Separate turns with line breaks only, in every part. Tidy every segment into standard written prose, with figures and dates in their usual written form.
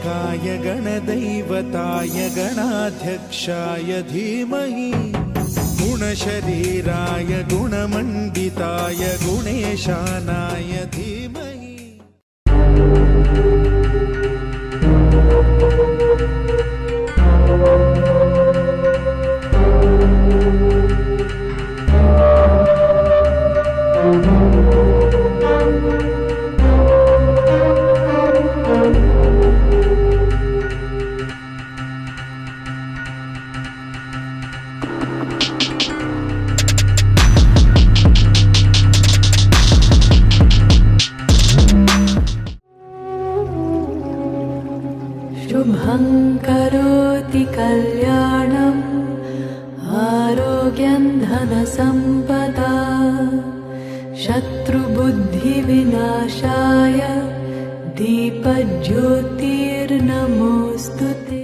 गणनायकाय गणदैवताय गणाध्यक्षाय धीमहि गुणशरीराय गुणमण्डिताय गुणेशानाय धीमहि।
शुभं करोति कल्याणम् आरोग्यं धनसम्पदा शत्रुबुद्धिविनाशाय दीपज्योतिर्नमोऽस्तु ते।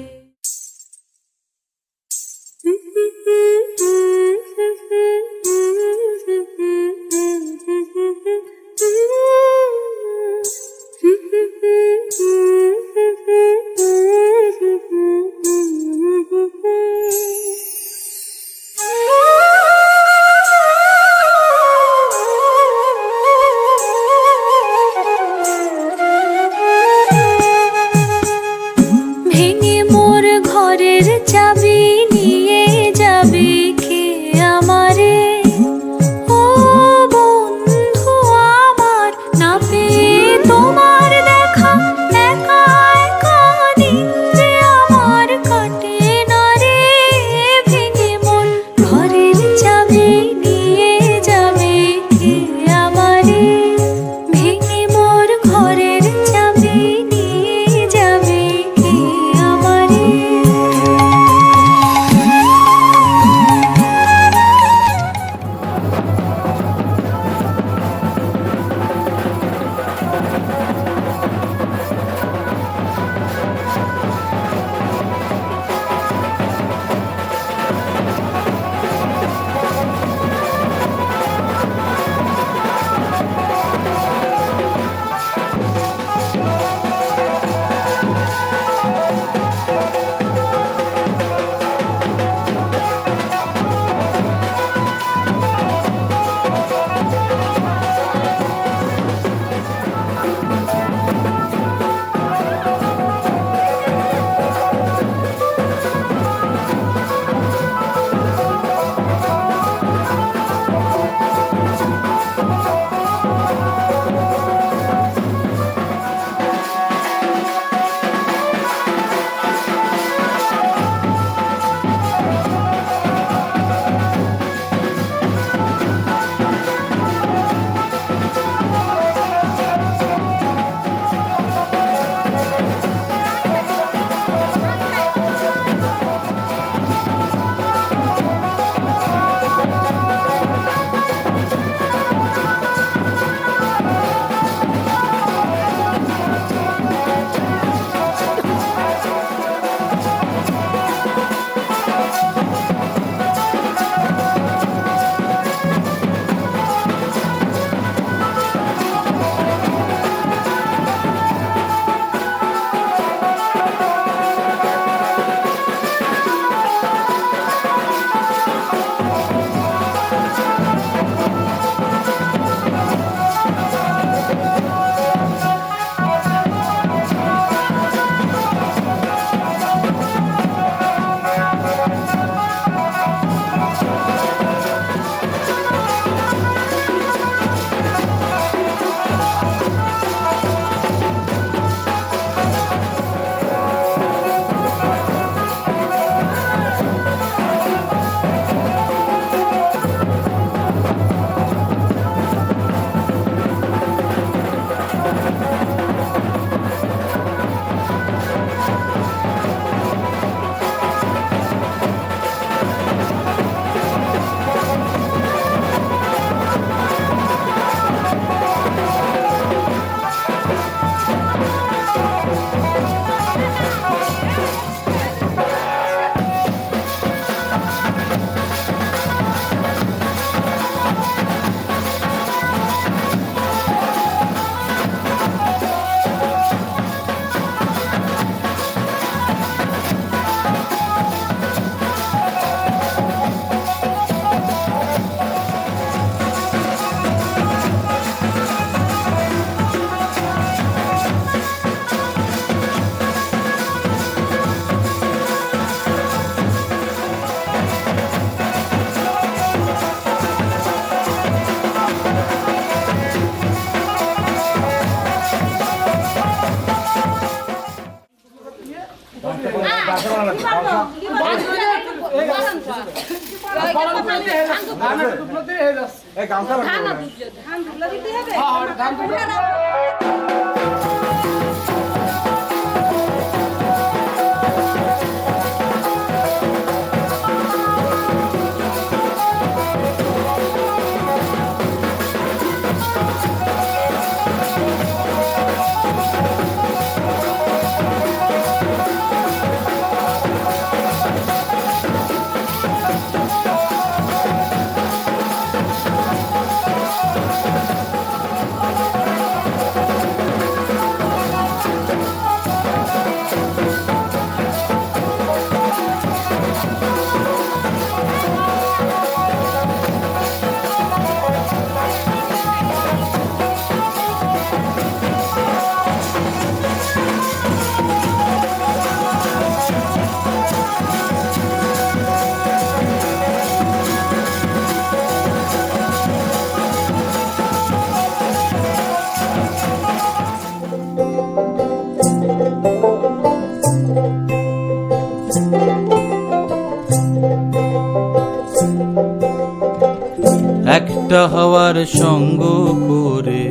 একটা হাওয়ার সঙ্গ করে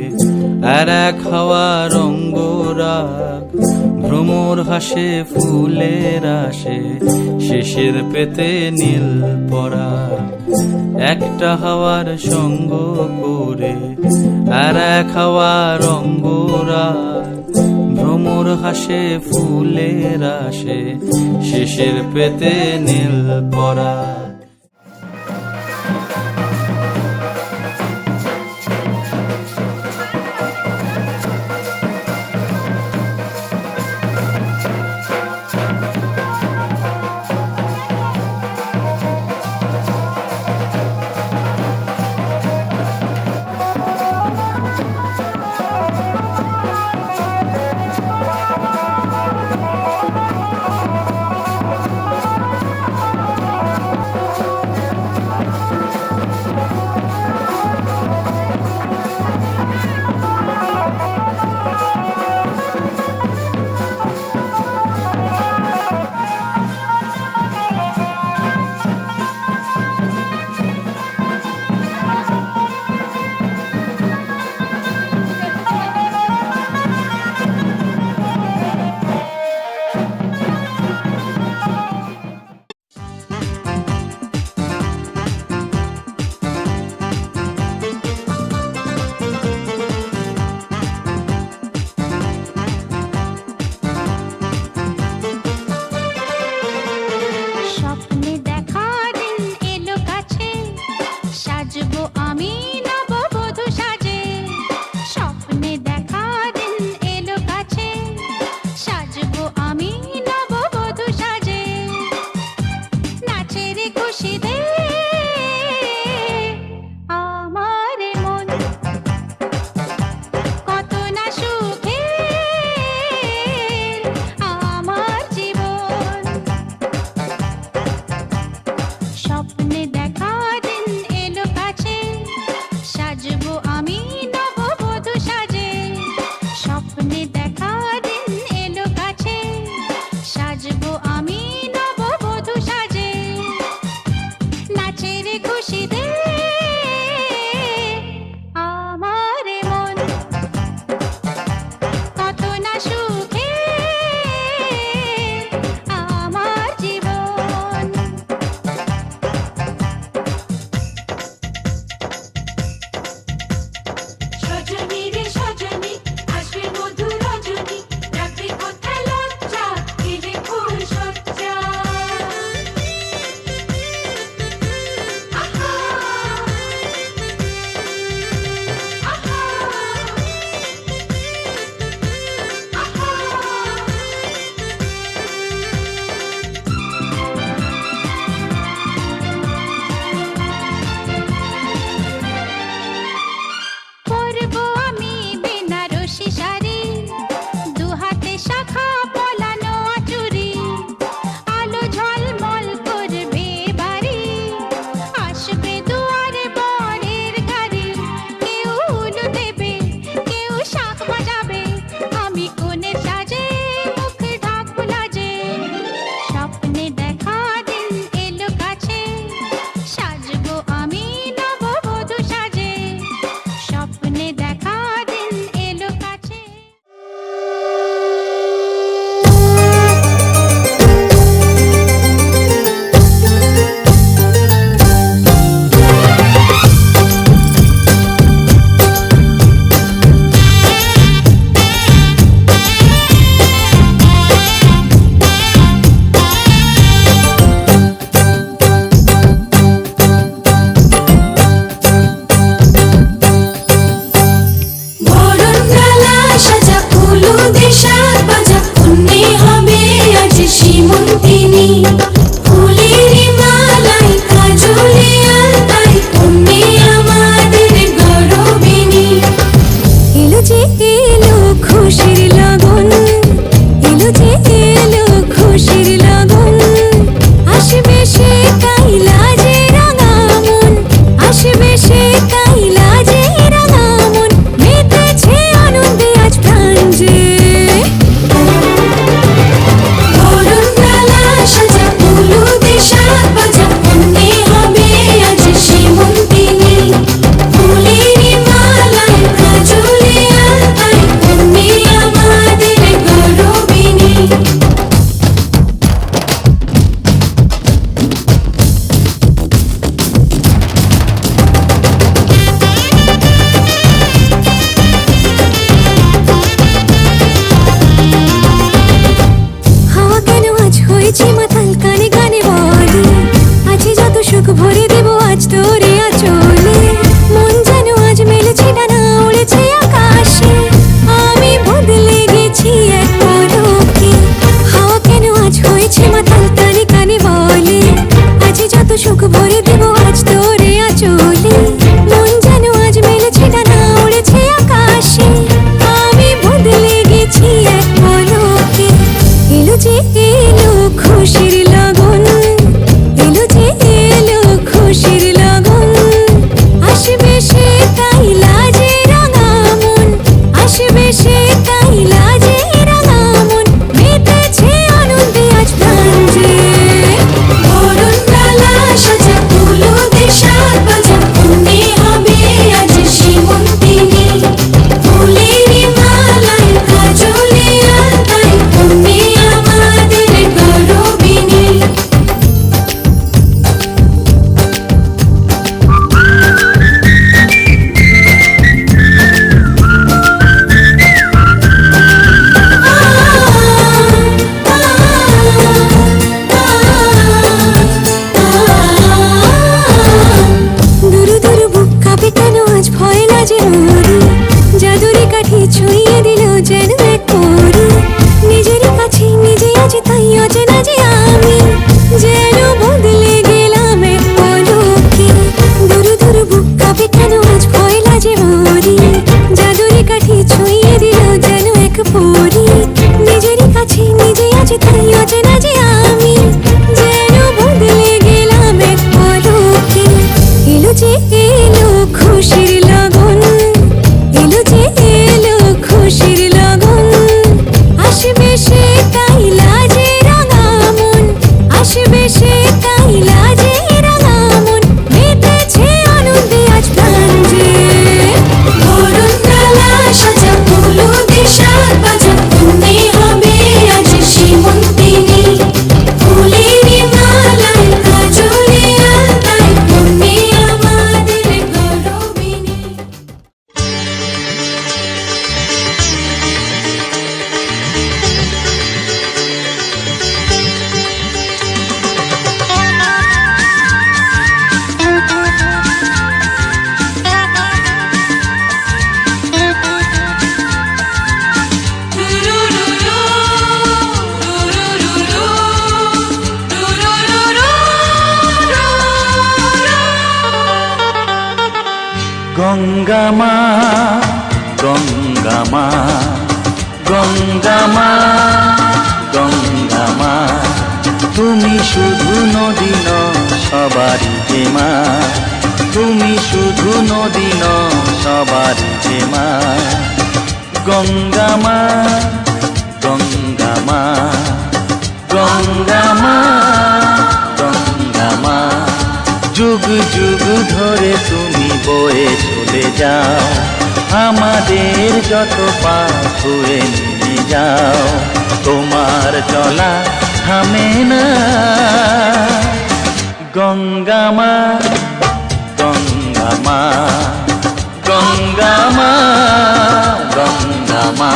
আর এক হাওয়ার অঙ্গরাগ, ভ্রমর হাসে ফুলের আসে শেষের পেতে নীল পরাগ। একটা হাওয়ার সঙ্গ করে আর এক হাওয়ার অঙ্গরাগ, ভ্রমর হাসে ফুলের আসে শেষের পেতে নীল পরাগ।
আসবে সে তাই লাজে রাঙা মন, আসবে সে তাই লাজে রাঙা মন, মেতেছে আনন্দে আজ প্রাণ যে। বরণ ডালা সাজা হলুদে সাত বাজা, কনে হবে আজ সীমন্তিনী। ফুলের মালায় কাজলে আলতায়, কনে আমাদের গৌরবিনী। দুরু দুরু বুক কাঁপে কেন আজ ভয় লাজে মরি, জাদুরি কাঠি ছুঁয়ে দিল যেন এক পরি। নিজেরই কাছে নিজে আজ তাই অচেনা যে আমি, যেন বদলে গেলাম এক পলকে। দুরু দুরু বুক কাঁপে কেন আজ ভয় লাজে মরি, জাদুরি কাঠি ছুঁয়ে দিল যেন এক পরি। নিজেরই কাছে নিজে আজ তাই অচেনা যে আমি, যেন বদলে গেলাম এক পলকে। এলো যে এলো খুশির লগন, এলো যে এলো খুশির লগন, আসবে সে তাই লাজে রাঙা মন, আসবে সে তাই লাজে রাঙা মন, মেতেছে আনন্দে আজ প্রাণ যে। বরণ ডালা সাজা হলুদে সাত বাজা, কনে হবে আজ সীমন্তিনী। ফুলের মালায় কাজলে আলতায়, কনে আমাদের গৌরবিনী।
গঙ্গা মা, গঙ্গা মা, গঙ্গা মা, গঙ্গা মা, তুমি শুধু নদী নও সবারই যে মা, তুমি শুধু নদী নও সবারই যে মা। গঙ্গা মা, গঙ্গা মা, গঙ্গা মা, গঙ্গা মা, যুগ যুগ ধরে তুমি বয়ে চলে যাও, আমাদের যত পাপ ধুয়ে নিয়ে যাও। তোমার চলা থামে না। গঙ্গা মা, গঙ্গা মা, গঙ্গা মা, গঙ্গা মা।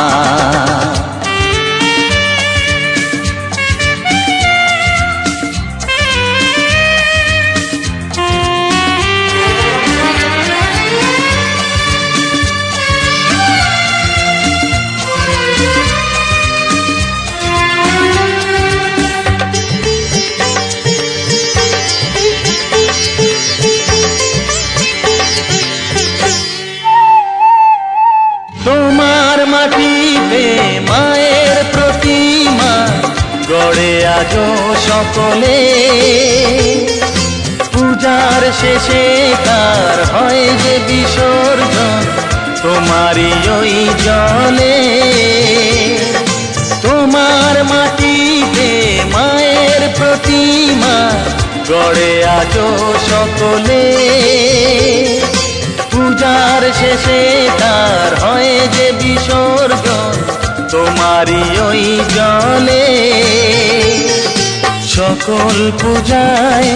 তোমার মাটিতে মায়ের প্রতিমা গড়ে আজো সকলে, পূজার শেষে তার হয় যে বিসর্জন তোমারই ওই জলে। তোমার মাটিতে মায়ের প্রতিমা গড়ে আজো সকলে, পূজার শেষে তার হয় যে বিসর্জন তোমারই ওই জলে। সকল পূজায়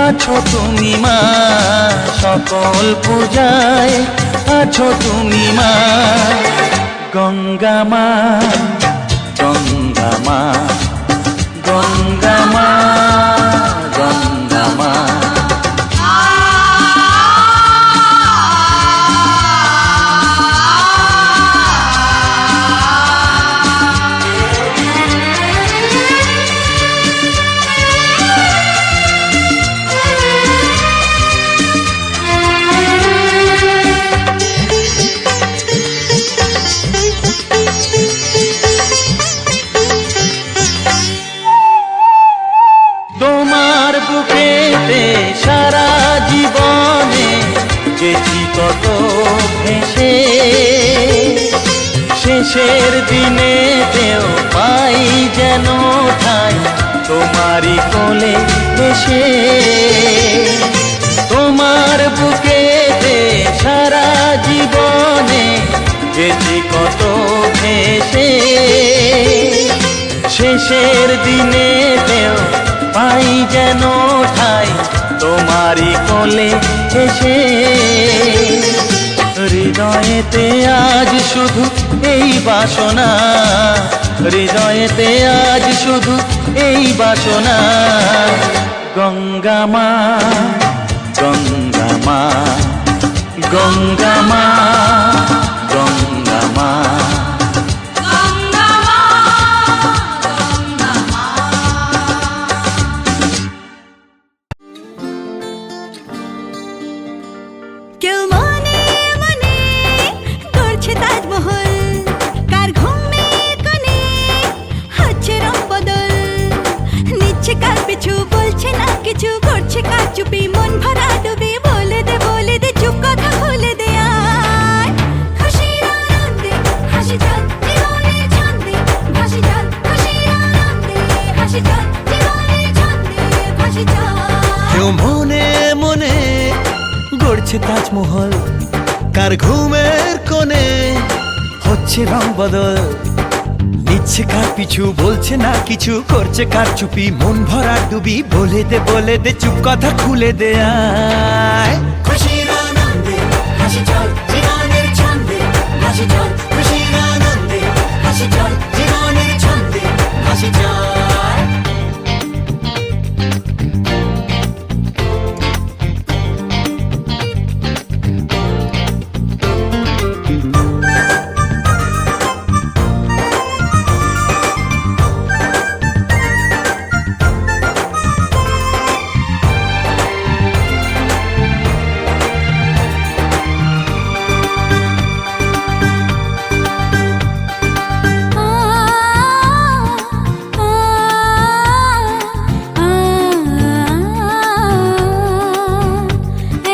আছো তুমি মা, সকল পূজায় আছো তুমি মা। গঙ্গা মা, গঙ্গা মা, গঙ্গা মা, গঙ্গা মা। গেছি কত ভেসে, শেষের দিনেতেও পাই যেন ঠাই তোমারই কোলে এসে। তোমার বুকেতে সারা জীবনে গেছি কত ভেসে, শেষের দিনেতেও পাই যেন ঠাই তোমারই কোলে এসে। হৃদয়েতে আজ শুধু এই বাসনা, হৃদয়েতে আজ শুধু এই বাসনা। গঙ্গা মা, গঙ্গা মা, গঙ্গা মা, গঙ্গা মা।
কেউ মনে মনে করছে তাজমহল, কার ঘুমের কোণে হচ্ছে রং বদল, নিচ্ছে কার পিছু বলছে না কিছু, করছে কার চুপি মন ভরা ডুবি। বলে দে চুপ কথা খুলে দে আয়, খুশির আনন্দে হাসি চল জীবনের ছন্দে ভাসি চল, খুশির আনন্দে হাসি চল জীবনের ছন্দে ভাসি চল।
কেউ মনে মনে গড়ছে তাজমহল, কার ঘুমের কোণে হচ্ছে রং বদল, নিচ্ছে কার পিছু বলছে না কিছু, করছে কার চুপি মন ভরা ডুবি। বলে দে চুপ কথা খুলে দে আয়, খুশির আনন্দে হাসি চল জীবনের ছন্দে ভাসি চল, খুশির আনন্দে হাসি চল জীবনের ছন্দে ভাসি চল।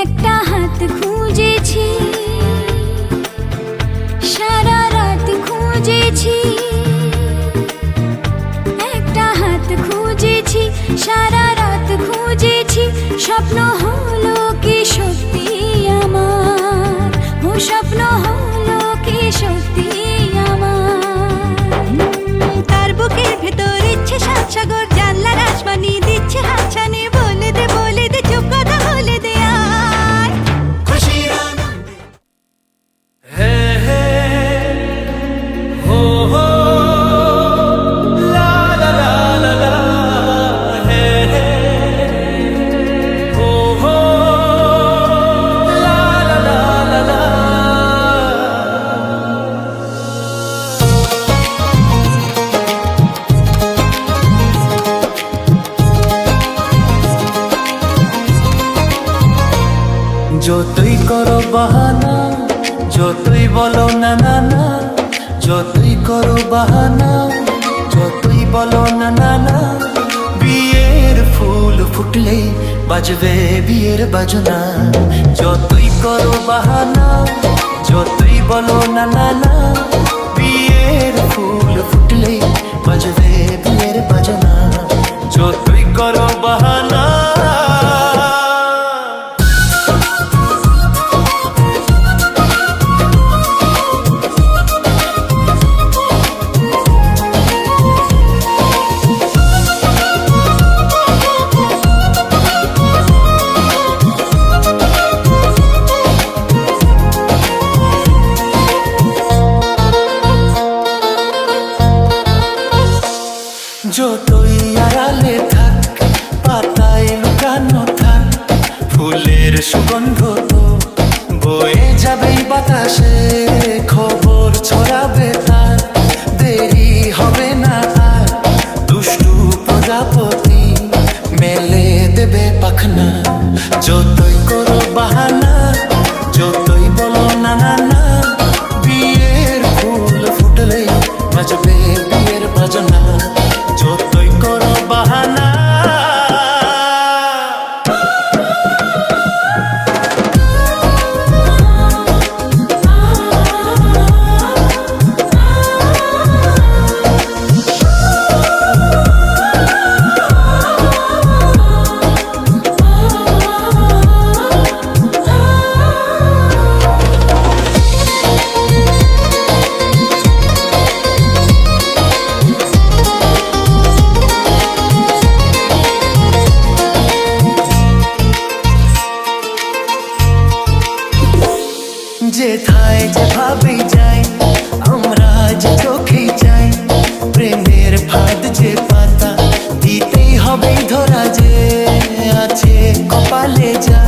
একটা হাত খুঁজেছি, সারা রাত খুঁজেছি, একটা হাত খুঁজেছি, সারা রাত খুঁজেছি। স্বপ্ন হলো কি সত্যি আমার, ও স্বপ্ন হলো কি সত্যি আমার। তার বুকের ভেতর ইচ্ছে সাত সাগর, জানলার আসমানি দিচ্ছে হাতছানি। বলে দে চুপ কথা বলে দে আয়, খুশির আনন্দে।
হে হে হো হো লা লা লা লা লা, হে হে হো হো লা লা লা লা লা। যতই করো বাহানা, যতই বলো না না না, যতই করো বাহানা, যতই বলো না না না, বিয়ের ফুল ফুটলে বাজবে বিয়ের বাজনা। যতই করো বাহানা, যতই বলো না না না, বিয়ের ফুল ফুটলে বাজবে বিয়ের বাজনা। যতই করো বাহানা। যতই আড়ালে থাক যেথায় যেভাবেই যাই আমরা যে চোখেই চাই প্রেমের ফাঁদ যে পাতা দিতেই হবেই ধরা যে আছে কপালে যা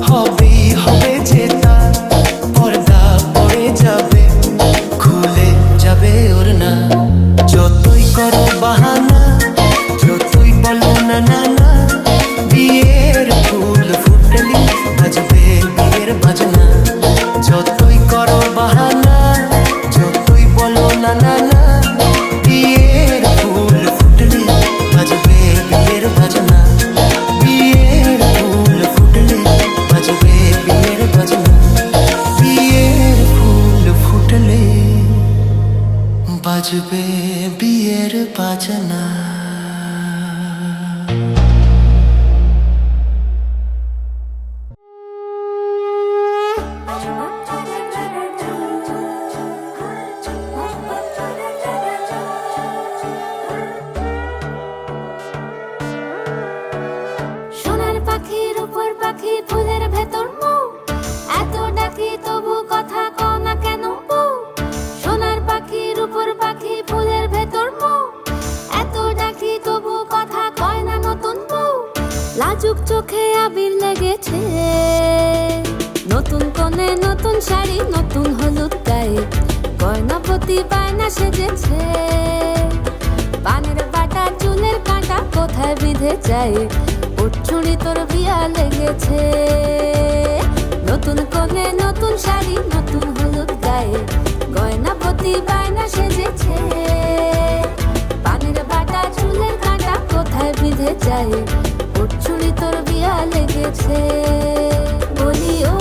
হবেই হবে যে তা পর্দা পড়ে যাবে খুলে যাবে ওর না যতই করো বাহানা যতই বলো না না না বিয়ের ফুল ফুটলি বাজবে বিয়ের বাজনা যতই করো বাহানা যতই বলো না না না বিয়ের ফুল ফুটলি বাজবে বিয়ের বাজনা বিয়ের ফুল ফুটলি বাজবে বিয়ের বাজনা বিয়ের ফুল ফুটলে বাজবে বিয়ের বাজনা
সোনার পাখির উপর পাখি ফুলের ভেতর মৌ এত ডাকি তবু কথা কও না কেন বউ সোনার পাখির উপর পাখি ফুলের ভেতর মৌ এত ডাকি তবু কথা কয় না নতুন বউ লাজুক চোখে আবির লেগেছে নতুন কোণে নতুন শাড়ি নতুন হলুদ গায়ে গয়না প্রতি বায়না সেজেছে পানের বাটা চুলের কাঁটা কোথায় বিঁধে যায় ওর চুড়ি তোর বিয়া লেগেছে নতুন কোণে নতুন শাড়ি নতুন হলুদ গায়ে গয়না প্রতি বায়না সেজেছে পানের বাটা চুলের কাঁটা কোথায় বিঁধে যায় ওর চুড়ি তোর বিয়া লেগেছে বলি ও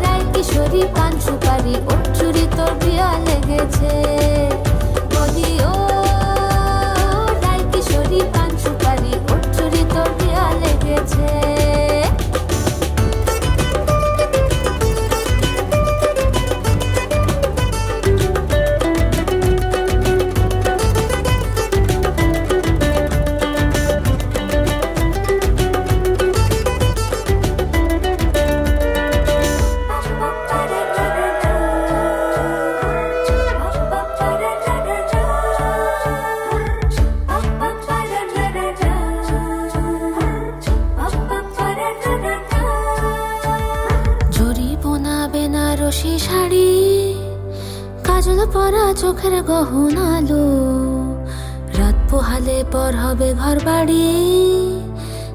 রায় কিশোরী পান সুপারি ওর চুড়ি তোর বিয়া লেগেছে বলি ও রায় কিশোরী পান সুপারি ওর চুড়ি তোর বিয়া লেগেছে বেনারসি শাড়ি কাজল পরা চোখের গহনালো রাত পোহালে পর হবে ঘর বাড়ি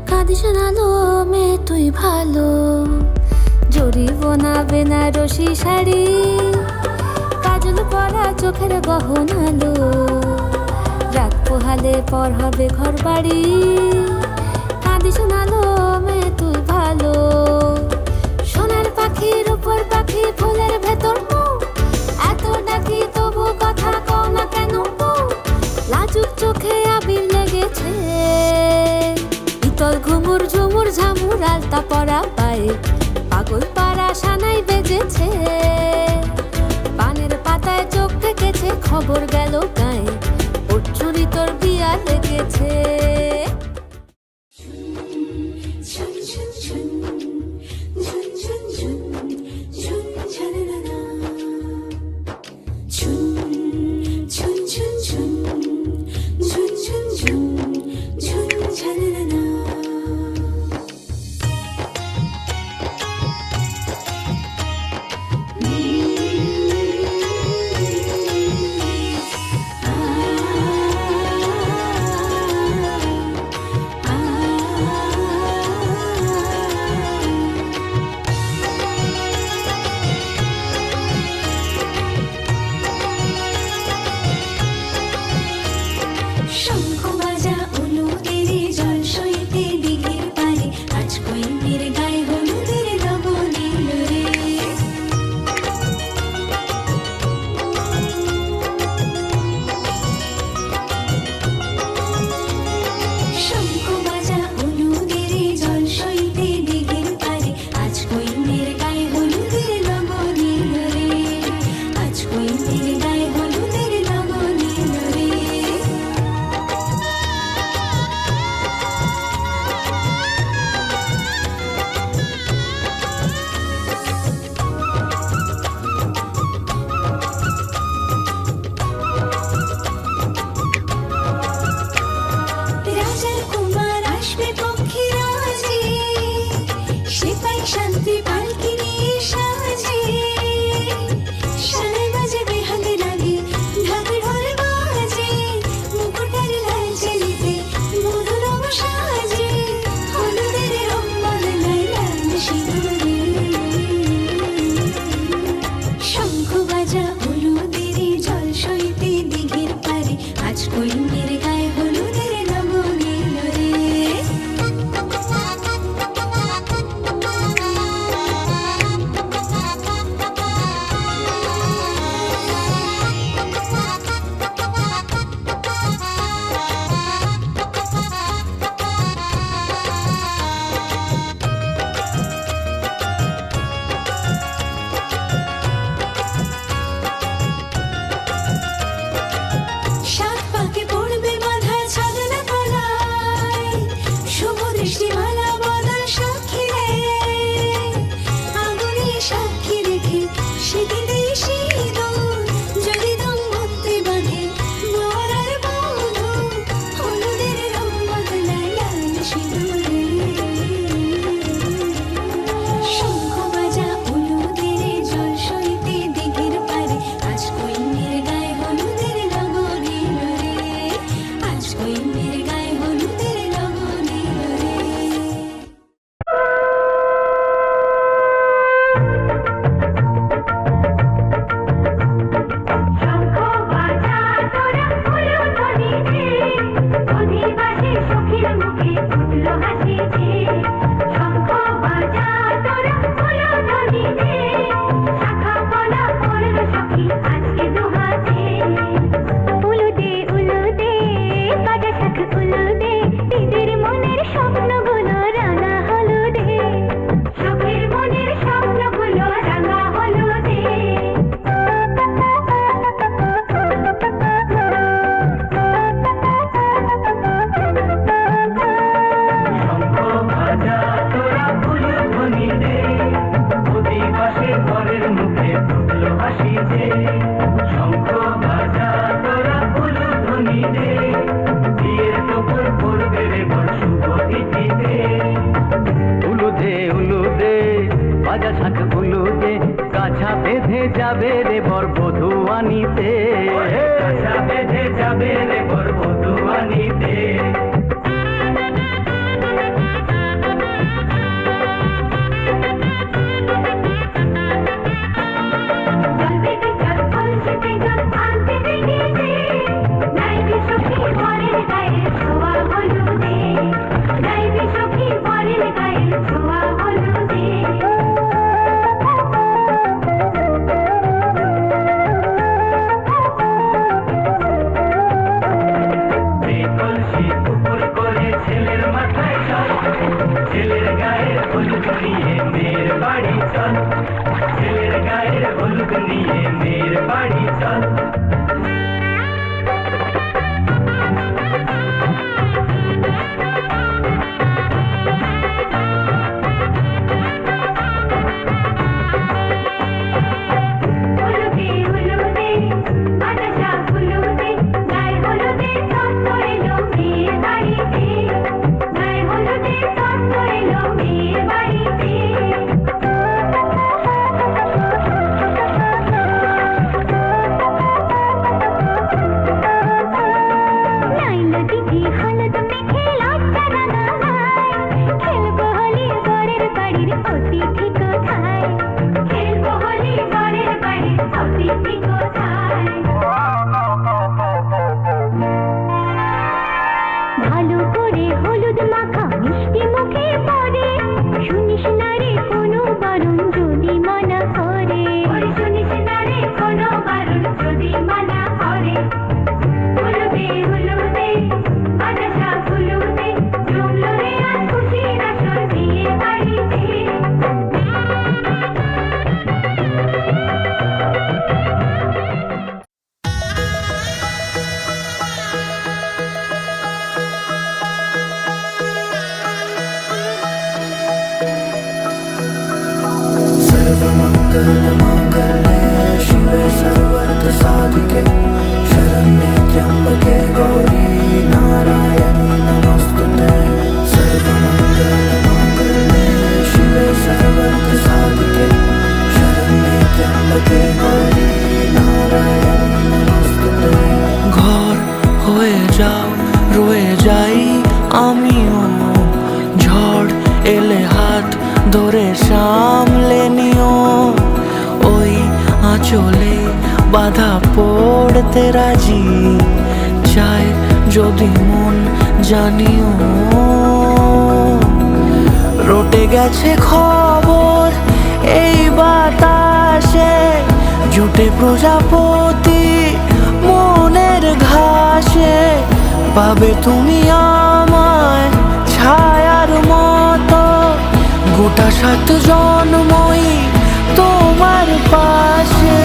কাঁদিস নালো মেয়ে তুই ভালো জরি বোনা বেনারসি শাড়ি কাজল পরা চোখের গহনালো রাত পোহালে পর হবে ঘর বাড়ি কাঁদিস নালো মেয়ে তুই ভালো সোনার পাখির উপর পাখি ফুলের ভেতর মৌ এত ডাকি তবু কথা কও না কেন বউ লাজুক চোখে আবির লেগেছে ইতল ঘুমুর ঝুমুর ঝামুর আলতা পরা পায়ে পাগল পাড়া সানাই বেজেছে পানের পাতায় চোখ থেকেছে খবর গেল গায়ে ওর চুরি তোর বিয়া লেগেছে সাক্ষী রেখে সেদিনে সিঁদুর যদি দম্পতি বাঁধে বর আর বধূ হলুদের রং বদলায় লাল সিঁদুরে শঙ্খ বাজা হলুদের জল সইতে দিঘির পারে আজ কইমের গায়ে হলুদের লগনে রে আজ কইমের গায়ে হলুদের লগনে রে
শঙ্খ বাজা তোরা ফুলো ধ্বনি দে অধিবাসী সখীর মুখে ফুটলো হাসি যে শঙ্খ বাজা তোরা ফুলো ধ্বনি দে শাখা পলা পড়লো সখী আজকে দুহাতে উলুদে বাজা শাখ উলুদে দিদির মনের স্বপ্নগুলো রাঙা হলুদে সখীর মনের স্বপ্নগুলো রাঙা হলুদে
শঙ্খ বাজা তোরা ফুলো ধ্বনি দে অধিবাসী ঘরের মুখে ফুটলো হাসি যে শঙ্খ বাজা তোরা ফুলো ধ্বনি দে বিয়ের টুকুর পড়বে রে বর শুভ তিথিতে উলুদে বাজা শাখ উলুদে কাছা বেঁধে যাবে রে বর বধূ আনিতে কাছা বেঁধে যাবে রে বর বধূ আনিতে
জলবেগে জল কলসিতে জল আনতে বেরিয়ে দে নাইবি সখী বরের গায়ে ছোঁয়া হলুদে নাইবি সখী বরের গায়ে ছোঁয়া হলুদে
এই কলসি উপর করে ছেলের মাথায় চল ছেলের গায়ে হলুদ নিয়ে মেয়ের বাড়ি চল ছেলের গায়ে হলুদ নিয়ে মেয়ের বাড়ি চল
উলুদে বাজা শাখ উলুদে গায়ে হলুদে তত্ত্ব এলো মেয়ের বাড়িতে গায়ে হলুদে তত্ত্ব এলো মেয়ের বাড়িতে নাইলো দিদি হলুদ মেখে লজ্জা রাঙায় খেলবো হোলি বরের বাড়ির অতিথি কোথায় খেলবো হোলি বরের বাড়ির অতিথি কোথায় ভালো করে হলুদ মাখা মিষ্টি মুখে পড়ে শুনিস না রে কোনো বারণ যদি মানা করে শুনিস না রে কোনো বারণ যদি মানা করে উলুদে বাজা শাখ উলুদে জমলো রে আজ খুশির আসর বিয়ে বাড়িতে
शिवे सर्वार्थ साधिके शरण्ये त्र्यंबके गौरी नारायणी नमोस्तुते सर्वमंगलमांगल्ये शिवे सर्वार्थ साधिके शरण्ये त्र्यंबके गौरी नारायणी नमोस्तुते ঘর হয়ে যাও রয়ে যাই আমিও ঝড় এলে হাত ধরে সামলে নিও ওই আঁচলে বাধা পড়তে রাজি চাই যদি মন জানিও রটে গেছে খবর এই বাতাসে জুটে প্রজাপতি মনের ঘাসে পাবে তুমি আমায় ছায়ার মতো গোটা 7 জন্মই তোমার পাশে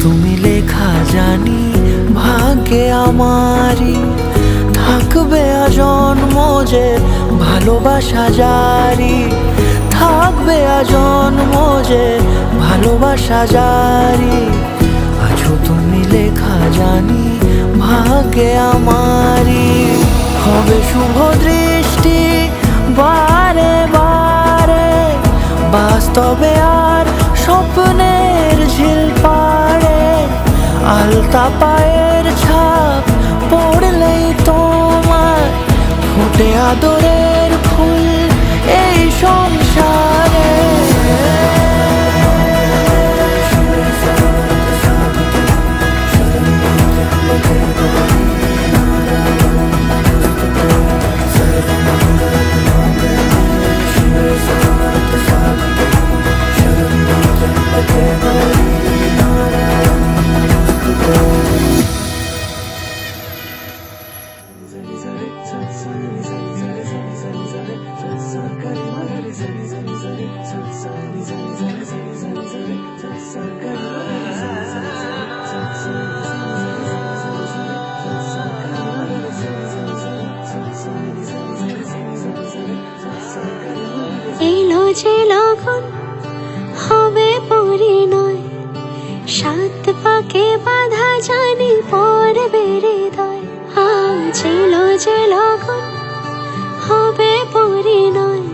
তুমি লেখা জানি ভাগ্যে আমারই থাকবে আজন্ম যে ভালোবাসা জারি, থাকবে আজন্ম যে ভালোবাসা জারি। আছো তুমি লেখা জানি ভাগ্যে আমারই, হবে শুভ দৃষ্টি বারে বারে, বাস্তবে আর স্বপ্নের ঝিল পাড়ে। আলতা পায়ের ছাপ পড়লেই তোমার ফোটে আদরের ফুল এই সংসারে।
এলো যে লগন হবে পরিণয়, সাত পাকে বাধা জানি পড়বে হৃদয়। আজ এলো যে লগন হবে পরিণয়,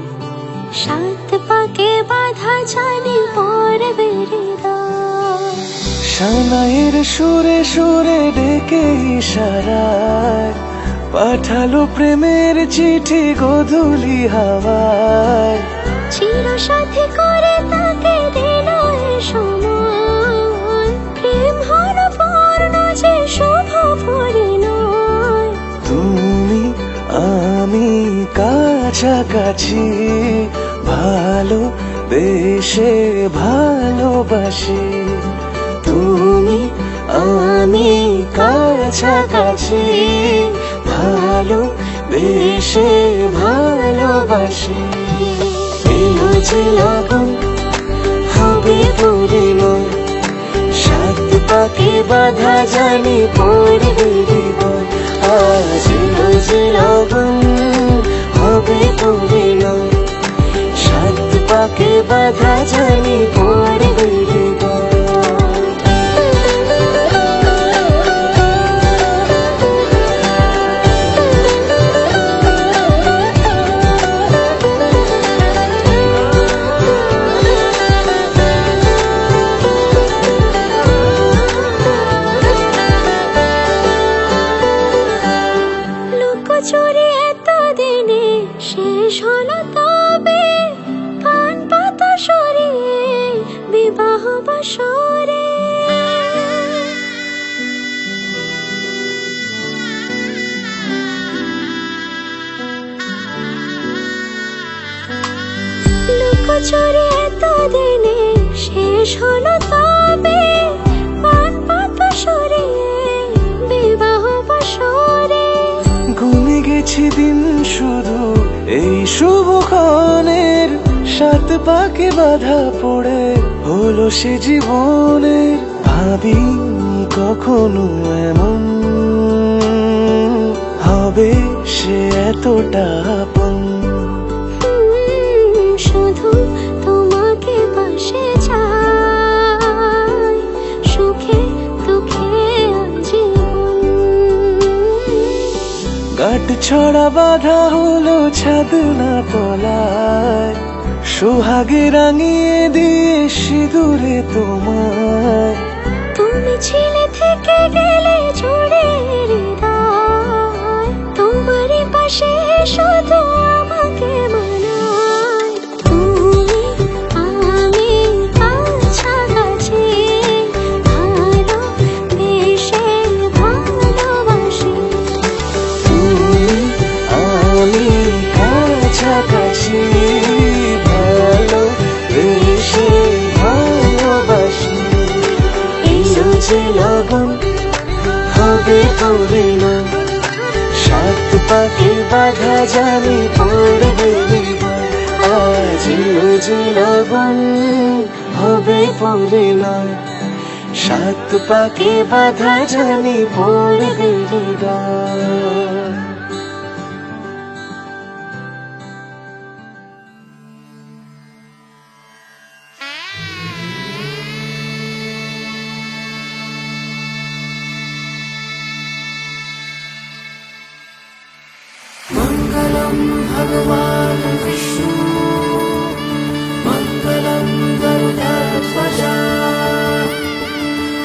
সাত পাকে বাধা জানি পড়বে হৃদয়।
সানাইয়ের সুরে সুরে ডেকে ইশারায় পাঠালো প্রেমের চিঠি গোধূলি হাওয়ায়।
চির সাথী করে তাকে দিল এ সময়, প্রেম হল পূর্ণ যে শুভ পরিণয়।
তুমি আমি কাছাকাছি, ভালো বেশে ভালোবাসি।
তুমি আমি কাছাকাছি, ভালো বেশে ভালোবাসি। এলো যে লগন হবে পরিণয়, সাত পাকে বাধা জানি পড়বে হৃদয়। আজ এলো যে লগন হবে পরিণয়, সাত পাকে বাধা জানি পড়বে হৃদয়। চুরি এতদিনে শেষ হলো তবে, পান পাতা সরিয়ে বিবাহ বাসরে। লুকোচুরি এতদিনে শেষ হলো তবে, পান পাতা সরিয়ে বিবাহ বাসরে।
গুনে গেছি দিন শুধু এই শুভক্ষণের, সাত পাকে বাধা পড়ে হলো সে জীবনের। ভাবিনি কখনো এমন হবে সে এতটা আপন।
শুধু তোমাকে পাশে চাই, সুখে দুঃখে আজীবন।
গাঁট ছড়া বাধা হলো ছাদ না তলায়, সোহাগে রাঙিয়ে দিয়ে সিঁদুরে তোমায়।
তুমি ছিলে থেকে গেলে জুড়ে হৃদয়, তোমারই পাশে শুধু আমাকে মানায়। তুমি আমি কাছাকাছি, ভালো বেশে ভালোবাসি।
তুমি আমি কাছাকাছি, ভালো বেশে ভালোবাসি।
এলো যে লগন
হবে পরিণয়, সাত পাকে বাধা জানি পড়বে হৃদয়। আজ এলো যে লগন হবে পরিণয়, সাত পাকে বাধা জানি পড়বে হৃদয়।
मङ्गलं भगवान् विष्णु मङ्गलं गरुडध्वज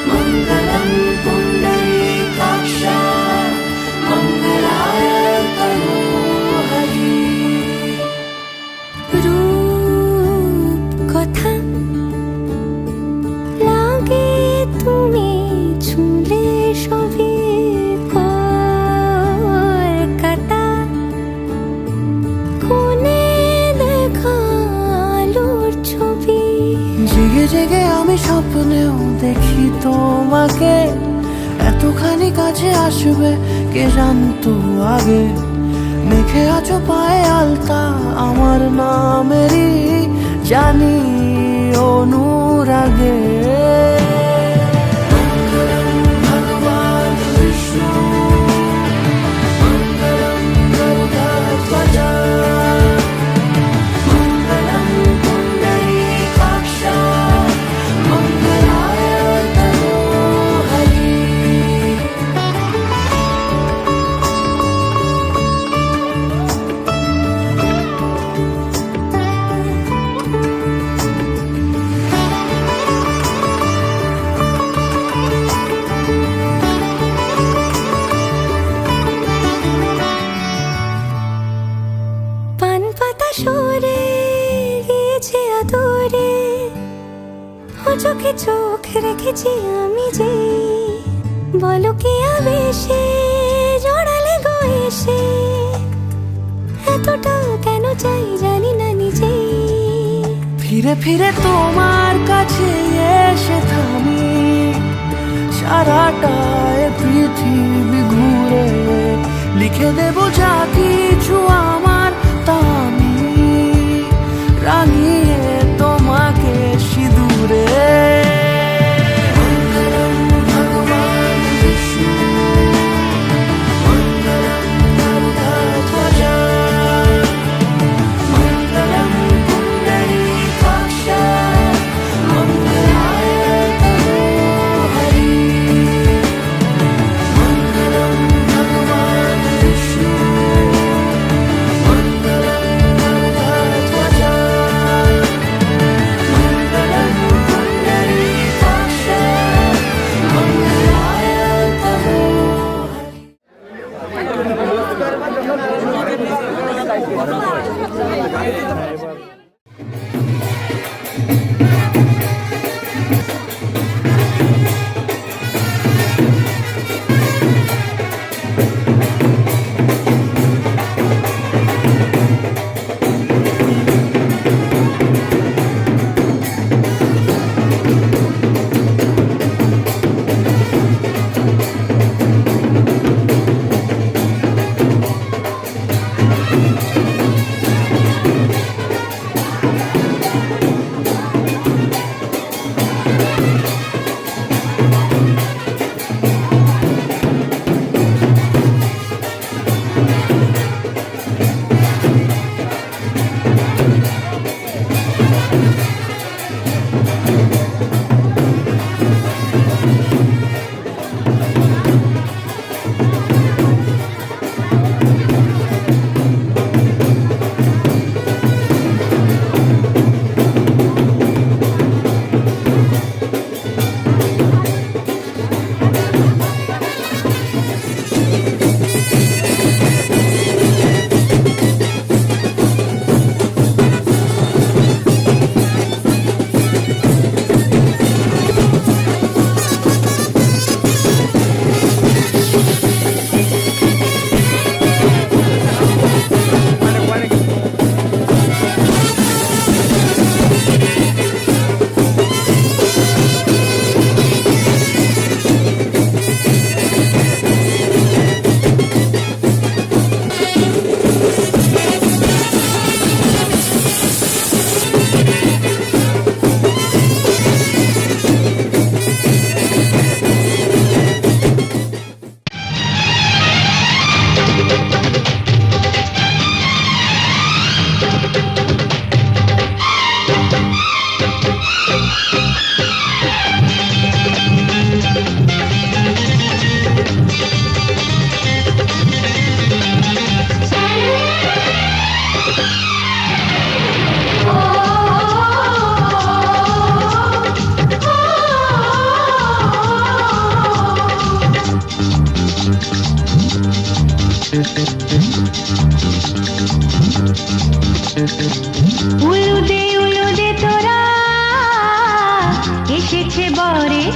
मङ्गलं पुण्डरीकाक्ष मङ्गलाय तनोहरि
রূপ কথা লাগে তুমি ছুঁলে সবে কলকাতা কোণে দেখা আলোর ছবি
জেগে জেগে আমি স্বপ্নেও দেখি তোমাকে এতখানি কাছে আসবে কে জানতো আগে মেখে আছো পায়ে আলতা আমার নামেরই জানি অনুরাগে মঙ্গলম ভগবান বিষ্ণু মঙ্গলম গরুডধ্বজ মঙ্গলম পুণ্ডরীকাক্ষ মঙ্গলায় তনোহরি
পান পাতা সরে গিয়েছে আদরে ও চোখে চোখ রেখেছি আমি যে বলো কি আবেশে জড়ালে গো এসে এতটা কেন চাই জানি না নিজে
ফিরে ফিরে তোমার কাছে এসে থামি সারাটা এ পৃথিবী ঘুরে লিখে দেব যা কিছু আমার তা আমি রাঙিয়ে তোমাকে সিঁদুরে মঙ্গলম ভগবান বিষ্ণু মঙ্গলম গরুডধ্বজ মঙ্গলম পুণ্ডরীকাক্ষ মঙ্গলায় তনোহরি মঙ্গলম ভগবান বিষ্ণু মঙ্গলম গরুডধ্বজ মঙ্গলম পুণ্ডরীকাক্ষ মঙ্গলায় তনোহরি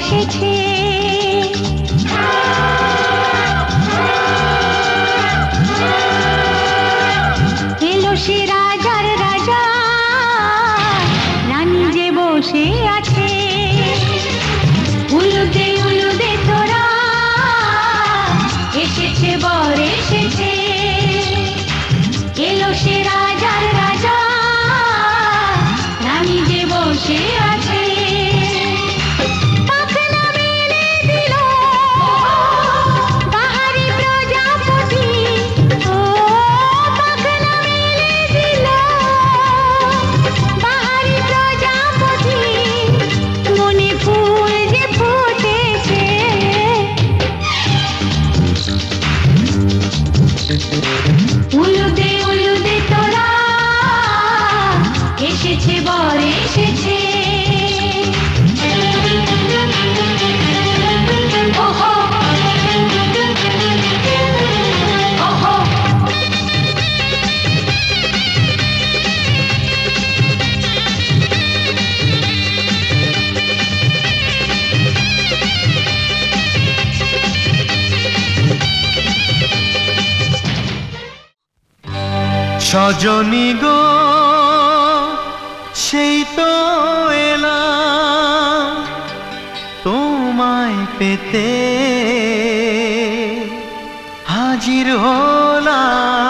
এসেছে। এলো সে রাজার রাজা, রানী যে বসে আছে। উলুদে উলুদে তোরা, এসেছে বর এসেছে। এলো সে রাজার রাজা, রানী যে বসে আছে। পাখনা মেলে দিল বাহারি প্রজাপতি, ও পাখনা মেলে দিল বাহারি প্রজাপতি। মনে ফুল যে ফুটেছে, উলুদে উলুদে তোরা, এসেছে বর এসেছে। ওহো ওহো,
সজনী গো সেই তো এলাম তোমায় পেতে, হাজির হলাম।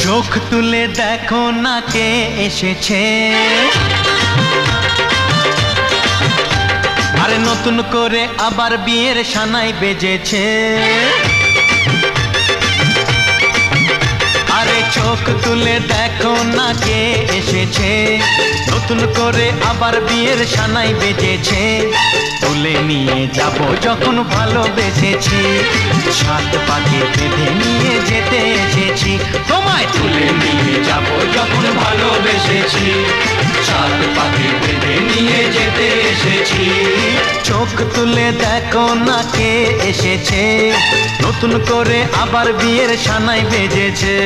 চোখ তুলে দেখো না কে এসেছে, আরে নতুন করে আবার বিয়ের সানাই বেজেছে। আরে চোখ তুলে দেখো না কে এসেছে, নতুন করে আবার বিয়ের সানাই বেজেছে। তুলে নিয়ে যাব যখন ভালোবেসেছি, সাত পাকে বেঁধে নিয়ে যেতে এসেছি। তোমায় তুলে নিয়ে যাব যখন ভালোবেসেছি, সাত পাকে বেঁধে নিয়ে যেতে এসেছি। চোখ তুলে দেখো না কে এসেছে, নতুন করে আবার বিয়ের সানাই বেজেছে।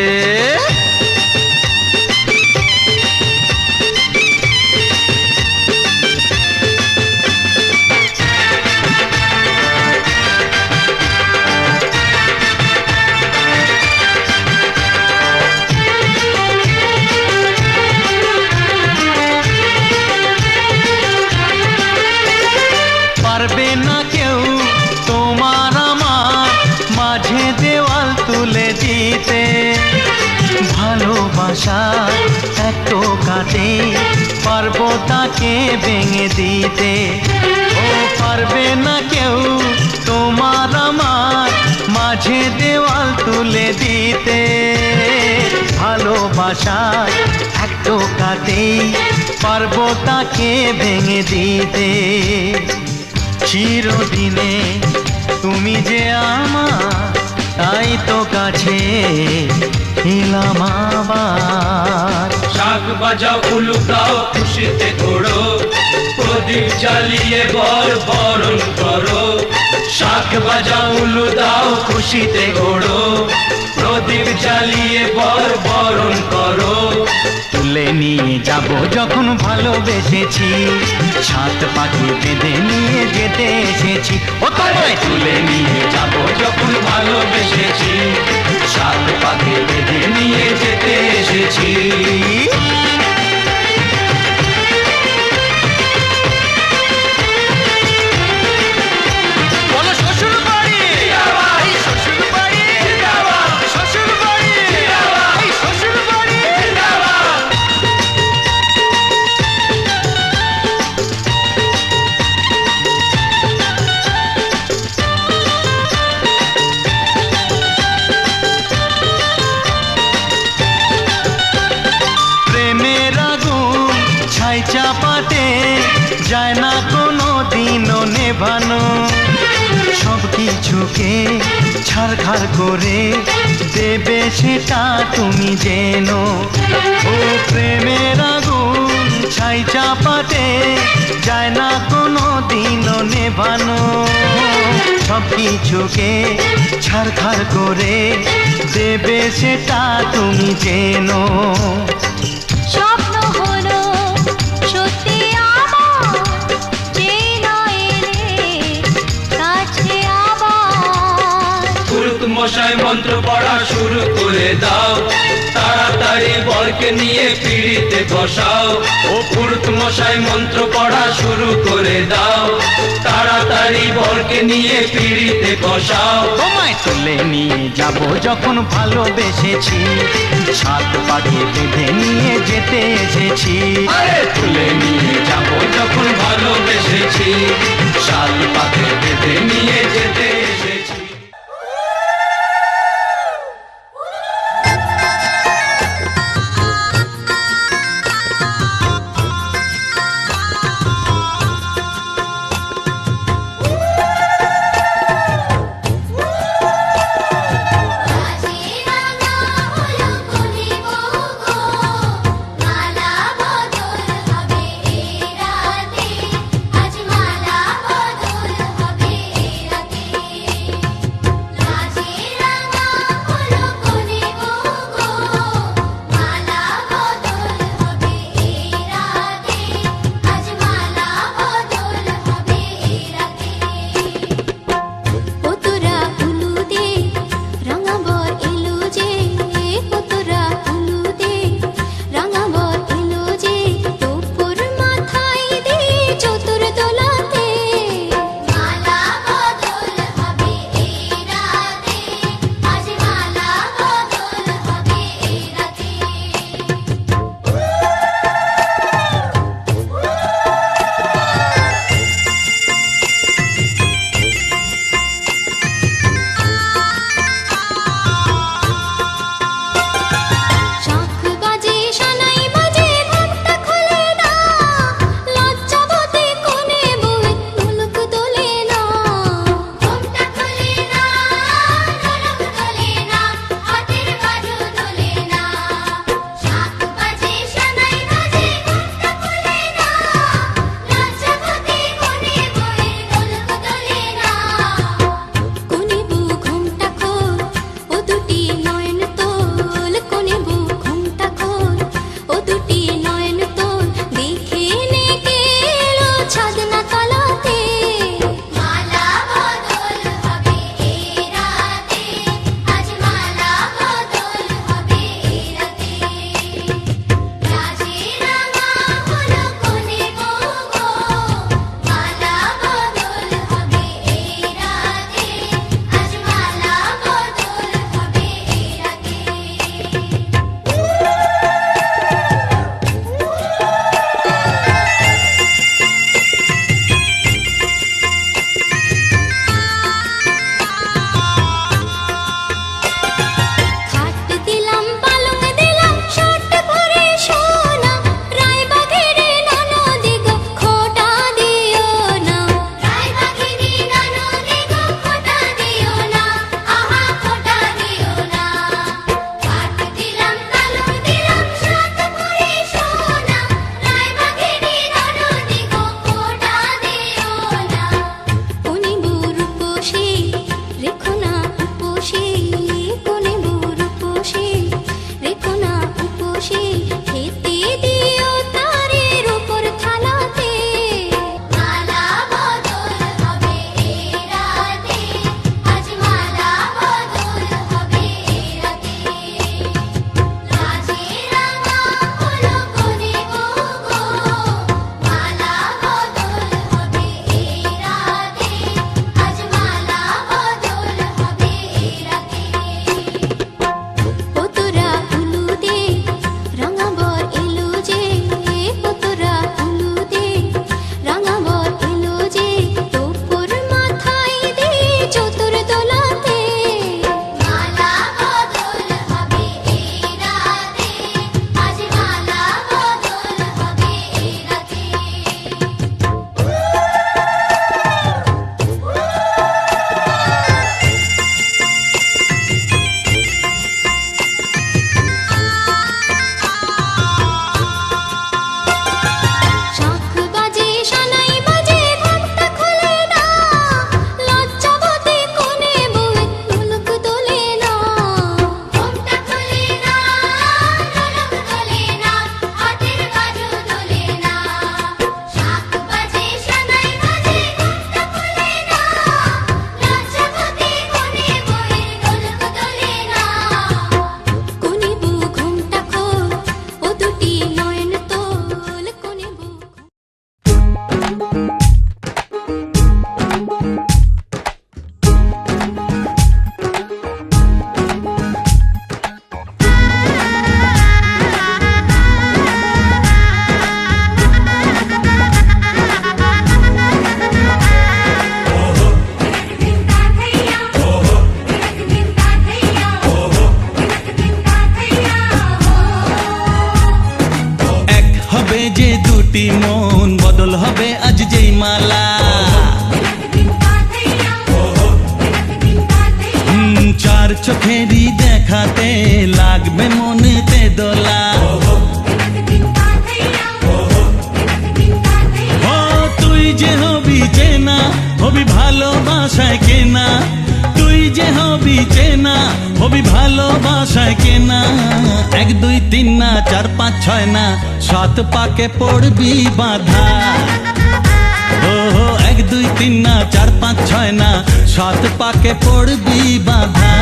পারবে না কেউ তোমার আমার মাঝে দেওয়াল তুলে দিতে, ভালোবাসা এত কাটে পারবো তাকে ভেঙে দিতে। ও পারবে না কেউ তোমার আমার মাঝে দেওয়াল তুলে দিতে, ভালোবাসা এত কাটে পারবো তাকে ভেঙে দিতে। চিরদিনে তুমি যে আমার, তাই তো কাছে এলাম আবার।
শাক বাজাও উলু দাও খুশিতে ঘোড়ো, প্রদীপ জ্বালিয়ে বর বরণ করো। শাক বাজাও উলু দাও খুশিতে ঘোড়ো, প্রদীপ জ্বালিয়ে বর বরণ করো।
তুলে নিয়ে যাব যখন ভালোবেসেছি, সাত পাখি বেঁধে নিয়ে যেতে এসেছি। ও তোমায়
তুলে নিয়ে যাব যখন ভালোবেসেছি, সাত পাকে বেঁধে নিয়ে যেতে এসেছি।
বলো শ্বশুর বাড়ি, এই শ্বশুর বাড়ি, শ্বশুর বাড়ি, এই শ্বশুর বাড়ি। প্রেমের আগুন ছাই চাপাতে যায় না কোনো দিনও নেভানো, সব কিছুকে ছাড়খাড় করে দেবে সেটা তুমি জেনো। ও প্রেমের আগুন ছাই চাপাতে যায় না কোনো দিনও নেভানো। সব কিছুকে ছাড়খাড় করে দেবে সেটা তুমি জেনো।
স্বপ্ন হলো সত্যি আমার, যেই না এলে কাছে আবার।
পুরুত মশাই মন্ত্র পড়া শুরু করে দাও, তাড়াতাড়ি বরকে নিয়ে পিড়িতে বসাও। ও পুরুত মশাই মন্ত্র পড়া শুরু করে দাও, তাড়াতাড়ি বরকে নিয়ে পিড়িতে বসাও।
তোমায় তুলে নিয়ে যাব যখন ভালোবেসেছি, সাত পাকে বেঁধে নিয়ে যেতে এসেছি।
আরে তুলে নিয়ে যাব যখন ভালোবেসেছি, শাল পাতে বেঁধে নিয়ে যেতে এসেছি।
চোখেরই দেখাতে লাগবে মনেতে দোলা। ও তুই যে হবি চেনা, হবি ভালোবাসায় কেনা, তুই যে হবি চেনা, হবি ভালোবাসায় কেনা। 1 2 3 না 4 5 6 না 7 পাকে পড়বি বাধা। ও 1 2 3 না 4 5 6 না 7 পাকে পড়বি বাধা।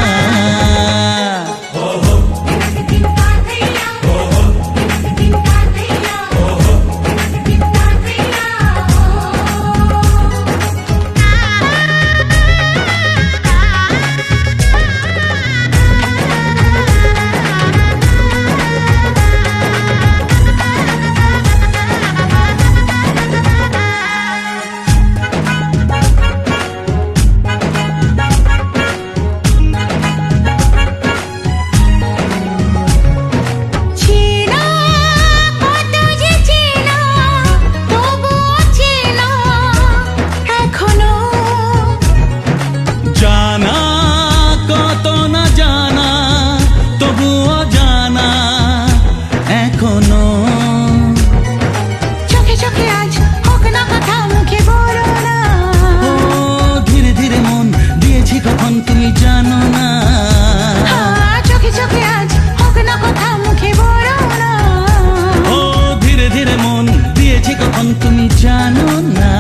তুমি জানো না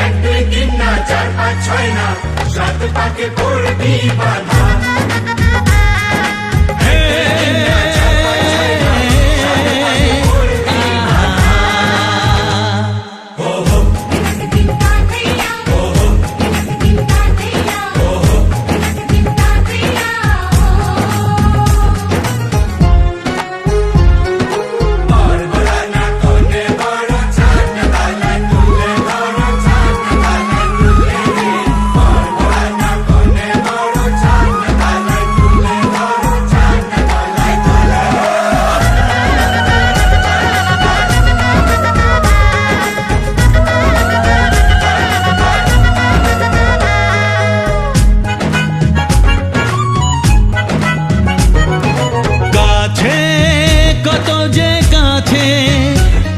1 2 3 না 4 5 6 না 7 পাকে পড়বি বাধা।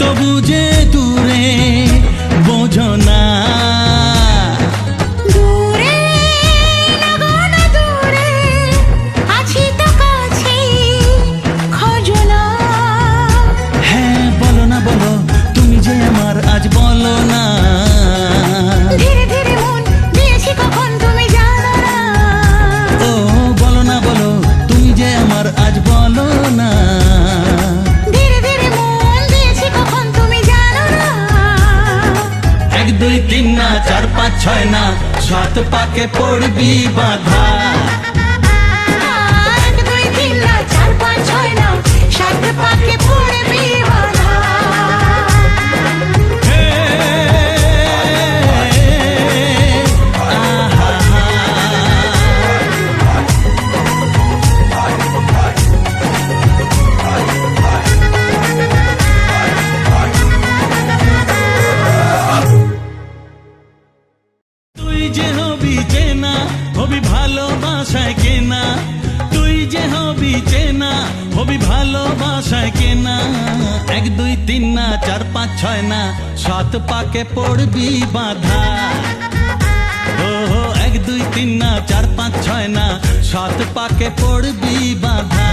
তবু যে দূরে বোঝো না,
দূরে লাগো না দূরে আছি তো কাছে খোঁজো না।
হ্যাঁ বলো না বলো তুমি যে আমার আজ বলো না।
ধীরে ধীরে মন দিয়েছি কখন তুমি জানো না।
ও বলো না বলো তুমি যে আমার আজ বলো না। 1 2 3 না 4 5 6 না 7 পাকে পড়বি বাধা।
1 2 3 না 4 5 6 না 7 পাকে পড়বি বাধা।
তুই যে হবি চেনা, হবি ভালোবাসায় কেনা, তুই যে হবি চেনা, হবি ভালোবাসায় কেনা। 1 2 3 না 4 5 6 না 7 পাকে পড়বি বাধা। ও 1 2 3 না 4 5 6 না 7 পাকে পড়বি বাধা।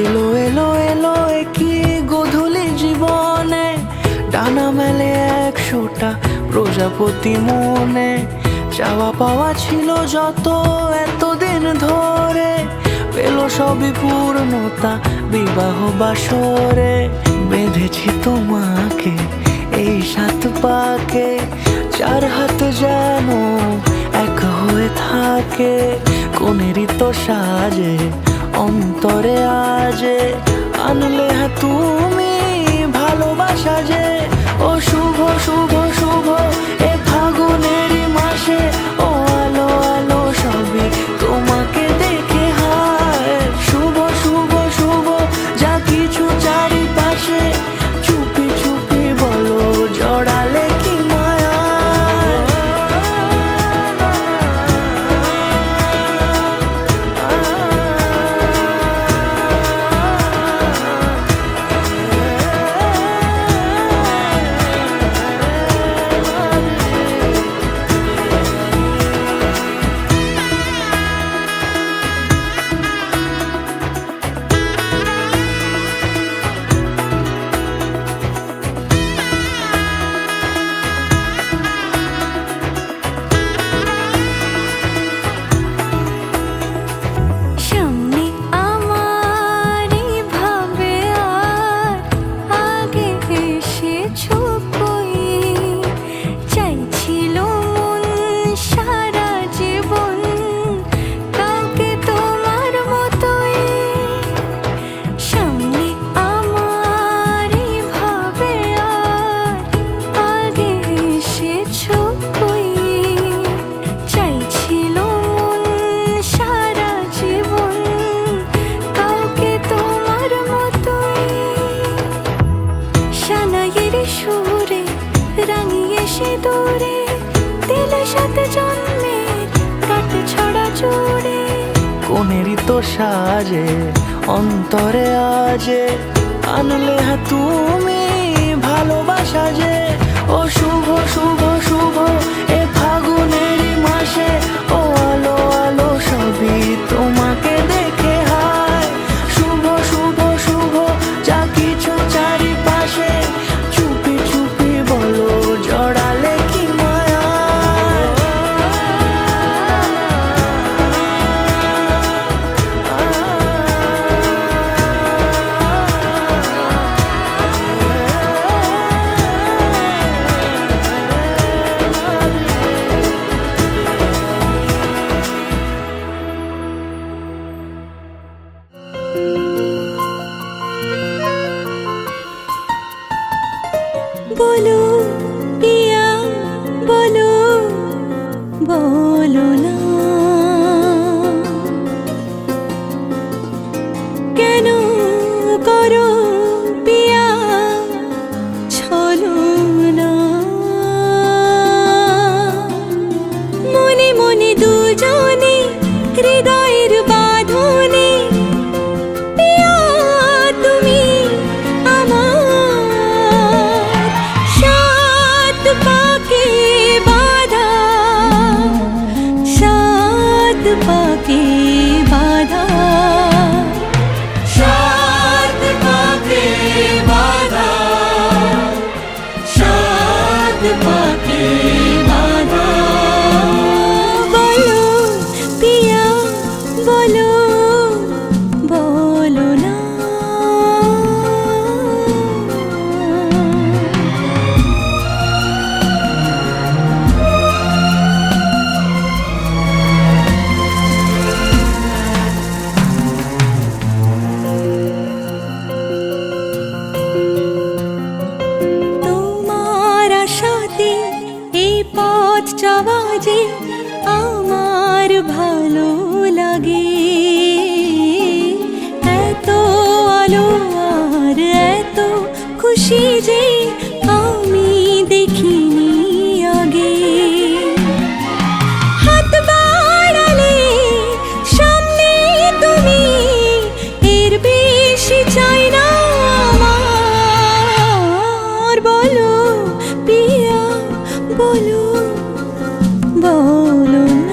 এলো এলো এলো কি গোধূলি জীবনে, ডানা মেলে 100টা প্রজাপতি মনে। চাওয়া পাওয়া ছিল যত এতদিন ধরে, পেল সবই পূর্ণতা বিবাহ বাসরে। বেঁধেছি তোমাকে এই থাকে কোনেরই তো সাজে অন্তরে আজে আনলে হ্যাঁ তুমি ভালোবাসা যে ও শুভ শুভ শুভ এ ফাগুনেরই মাসে ও আলো আলো সবই তোমাকে দেখে হায় শুভ শুভ শুভ যা কিছু চারিপাশে চুপি চুপি বলো জড়ালে কি মায়া
সামনে আমার ভাবে আর আগে এসেছো কই চাইছিল মন সারা জীবন কাউকে তোমার মতোই সামনে আমার ভাবে আর আগে এসেছো কই চাইছিল মন সারা জীবন কাউকে তোমার মতোই সানাইয়ের সুরে রাঙিয়ে সে দূরে দিলে সাথে জন্মের কাট ছড়া জোড়ে
কোনেরই তো সাজে অন্তরে আজে আনলে হ্যাঁ তুমি ভালোবাসা যে ও শুভ শুভ শুভ এ ফাগুনেরই মাসে ও আলো আলো সবই তোমাকে দেখে হায় শুভ শুভ শুভ যা কিছু চারিপাশে চুপি চুপি বলো জড়ালে কি মায়া
বলো পিয়া বলো বলো না কেন করো পিয়া ছলো না মনে মনে দুজনে হৃদয়ের বাঁধনে পিয়া তুমি আমার সাত পাকে বাঁধা সাত পাকে বাঁধা
সাত পাকে বাঁধা সাত পাকে বাঁধা
বলো পিয়া বলো বলো না তোমার আশাতে এই পথ চলা যে আমার ভালো লাগে এত আলো আর এত খুশি যে আমি দেখিনি আগে হাত বাড়ালে সামনে তুমি এর বেশি চাই না আমার বলো পিয়া বলো বলো না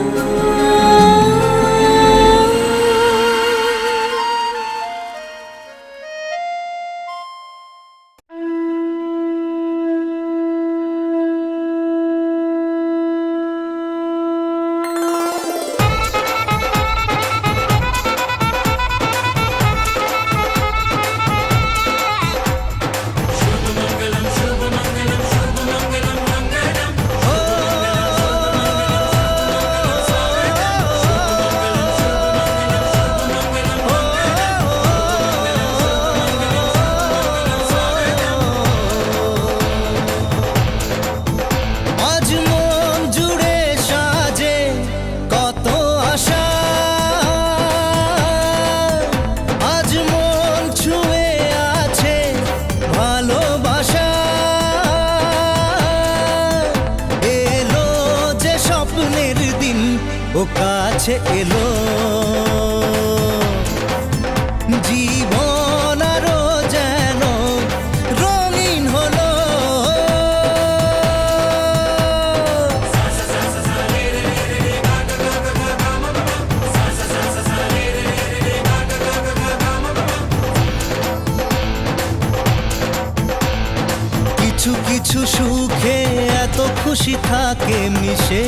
ও কাছে এলো জীবন আরো যেন রঙিন হলো কিছু কিছু সুখে এত খুশি থাকে মিশে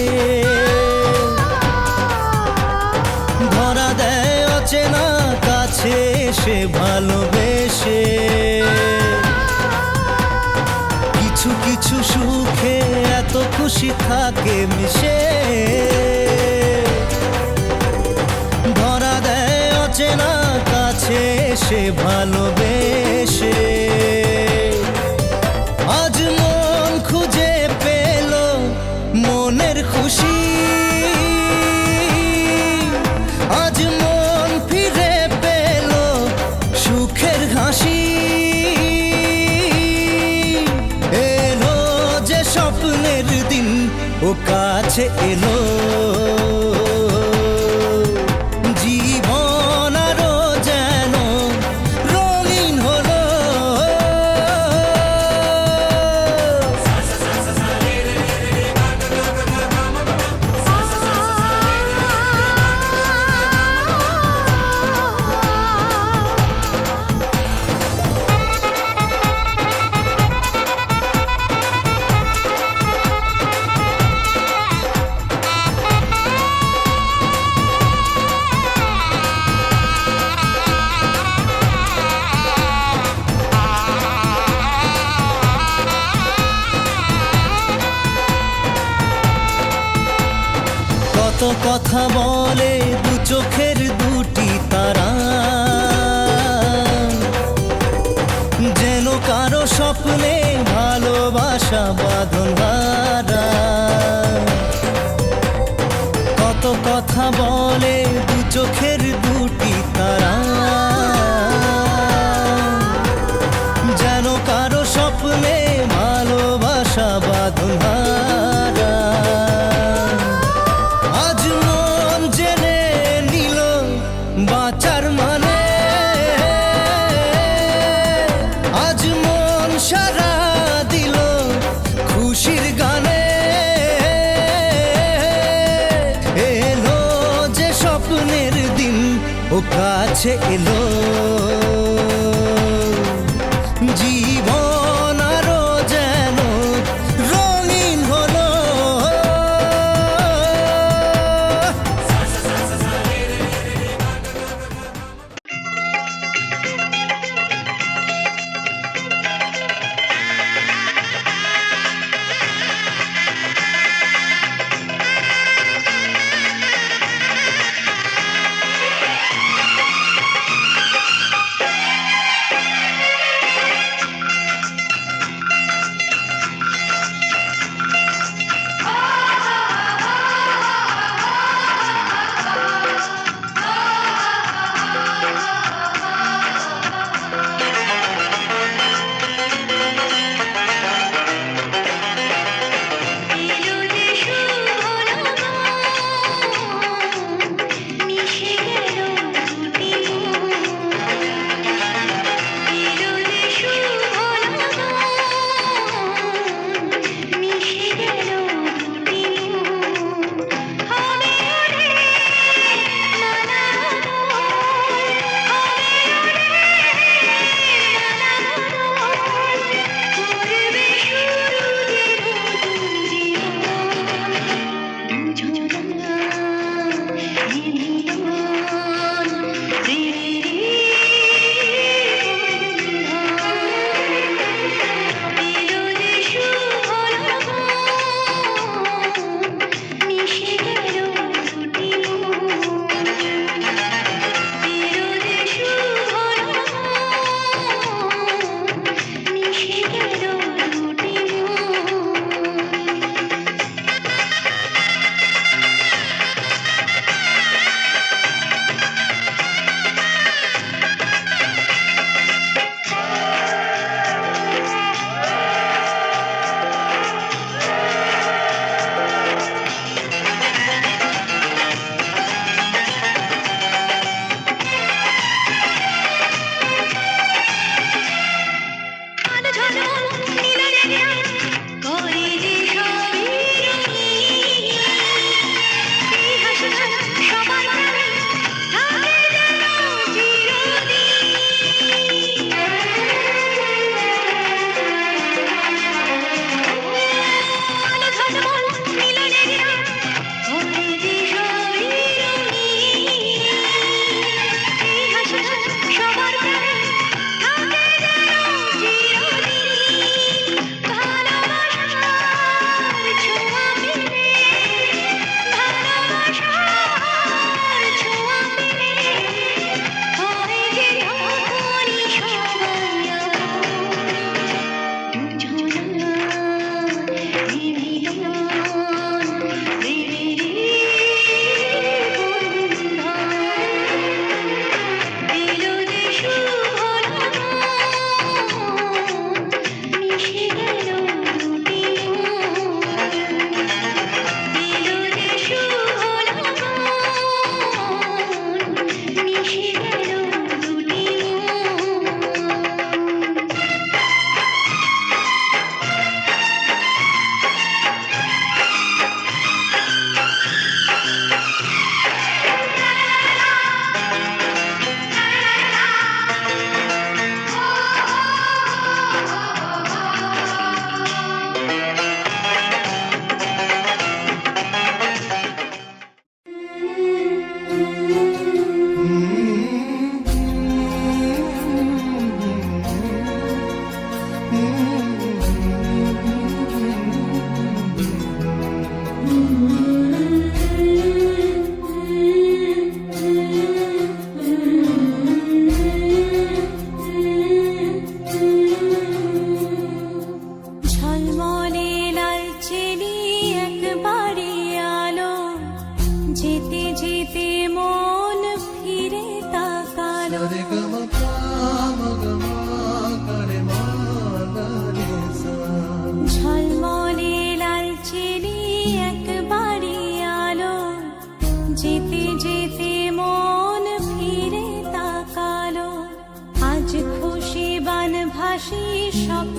ধরা দেয় অচেনা কাছে এসে ভালোবেসে কিছু কিছু সুখে এত খুশি থাকে মিশে ধরা দেয় অচেনা কাছে এসে ভালোবেসে আজ মন খুঁজে পেল মনের খুশি আজ মন ফিরে পেল সুখের হাসি এলো যে স্বপ্নের দিন ও কাছে এলো জীবন আরো যেন রঙিন হলো কত কথা বলে দু চোখের দুটি তারা যেন কারো স্বপ্নে ভালোবাসা বাঁধন হারা কত কথা বলে দু চোখের দুটি তারা যেন কারো স্বপ্নে ভালোবাসা বাঁধন হারা আজ মন জেনে নিল বাঁচার মানে আজ মন সারা দিল খুশির গানে এলো যে স্বপ্নের দিন ও কাছে এলো জীবন আরো যেন রঙিন হলো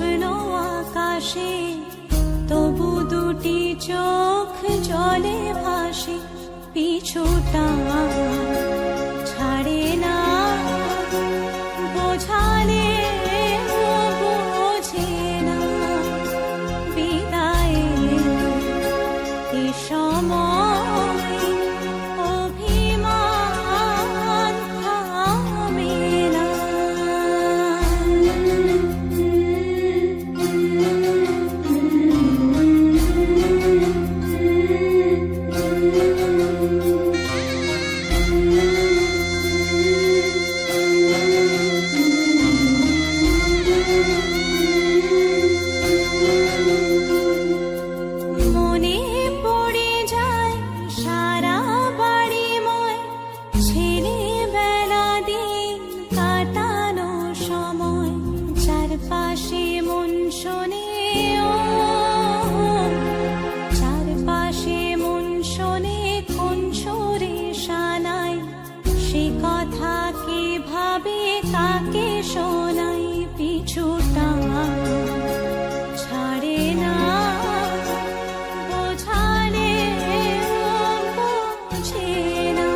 স্বপ্ন আকাশে, তবু দুটি চোখ জলে ভাসে, পিছুটা ছাড়ে না, বোঝালে বোঝে না, বিদায়ের এ সময় অভিমান থামে না। মনে পড়ে যায় সারা বাড়িময় ছেলেবেলা দিন কাটানো সময়, চারপাশে মন শোনে ও, চারপাশে মন শোনে কোন সুরে শানাই, সে কথা কে ভাবে কাকে শোনাই, পিছুটা ছাড়ে না, বোঝালে বোঝে না,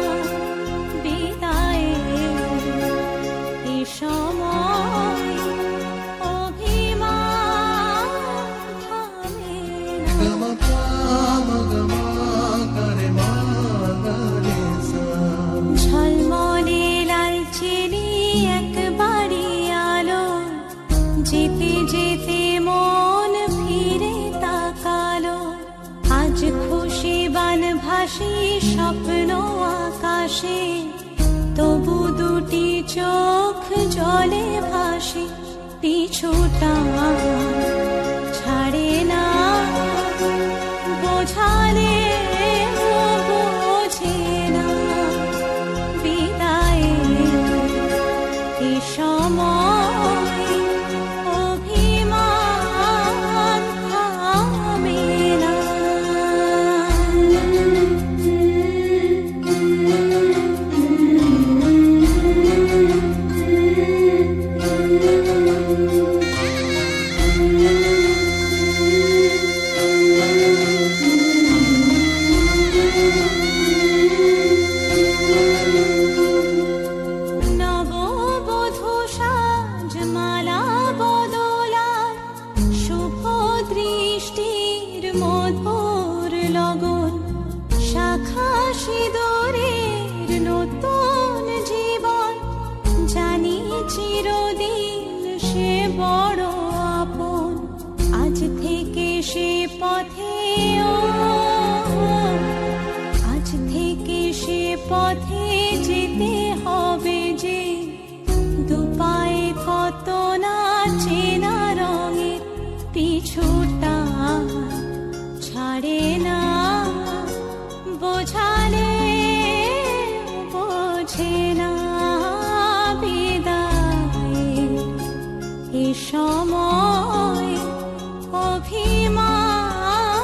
বিদায়ের এ সময় অভিমান থামে না। ঝলমলে লালচেলি একবারই আলো, যেতে যেতে মন ফিরে তাকালো, আজ খুশি বান ভাসি স্বপ্ন আকাশে, তবু দুটি চোখ জলে ভাসে, পিছুটা ছাড়ে না, বোঝালে বোঝে না, বিদায়ের এ সময় অভিমান থামে না। নববধূ সাজমালা বদলায়, শুভ দৃষ্টির মধুর লগন, শাখা সিঁদুরের নতুন জীবন, জানি চিরদিন সে বড় আপন, আজ থেকে সে পথে ও, আজ থেকে সে পথে যেতে হবে যে, দুপায়ে কত না চেনা রঙের, পিছুটা ছাড়ে না, বোঝালে বোঝে না, বিদায়ের এ সময় অভিমান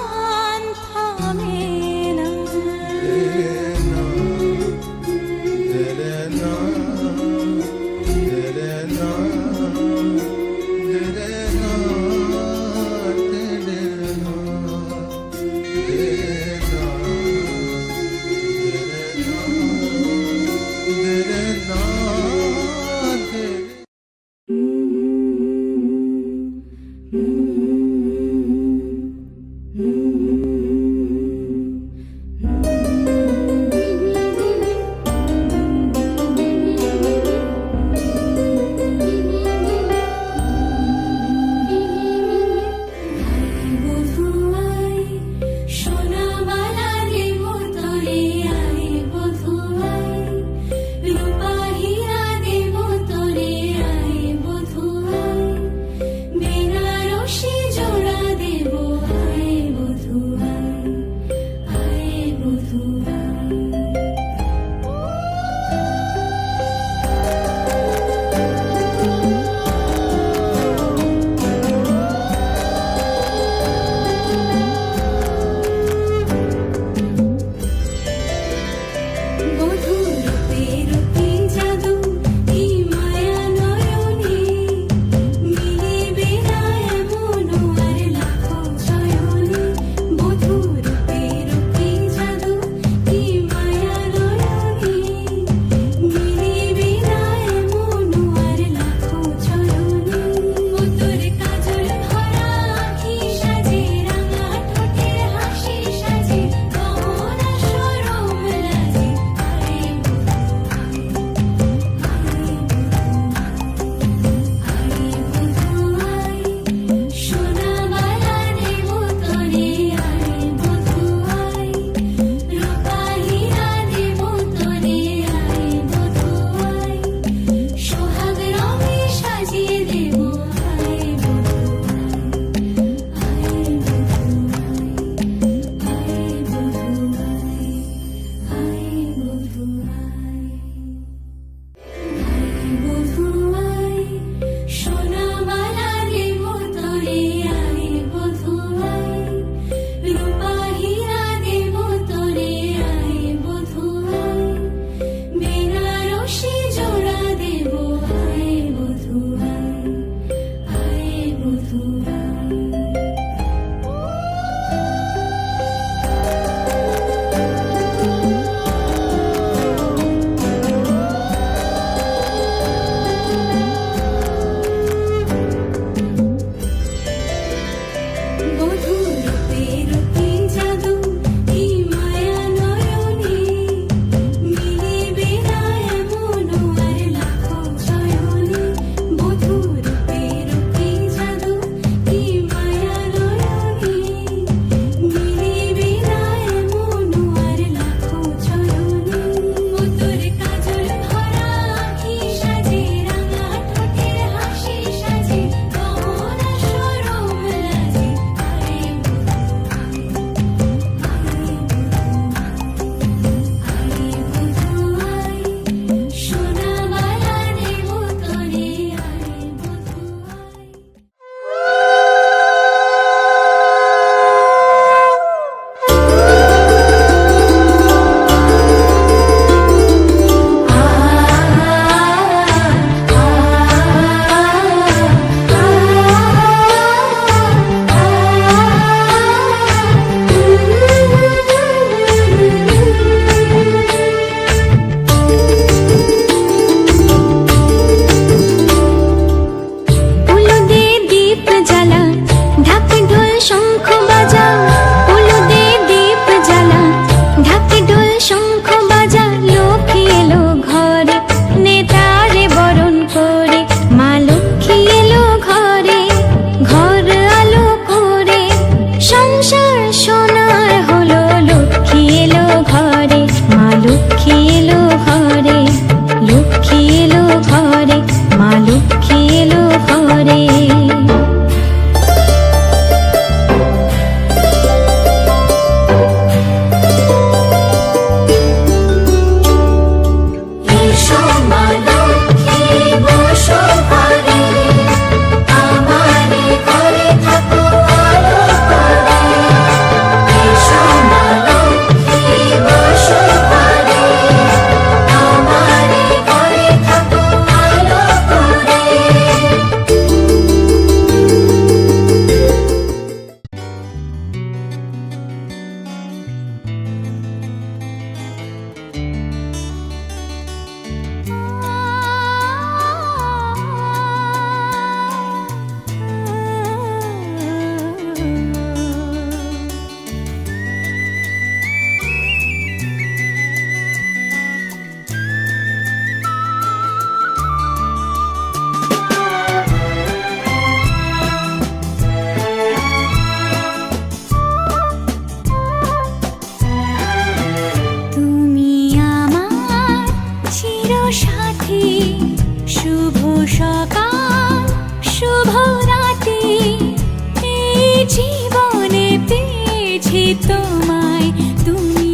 পেয়েছি তোমায়, তুমি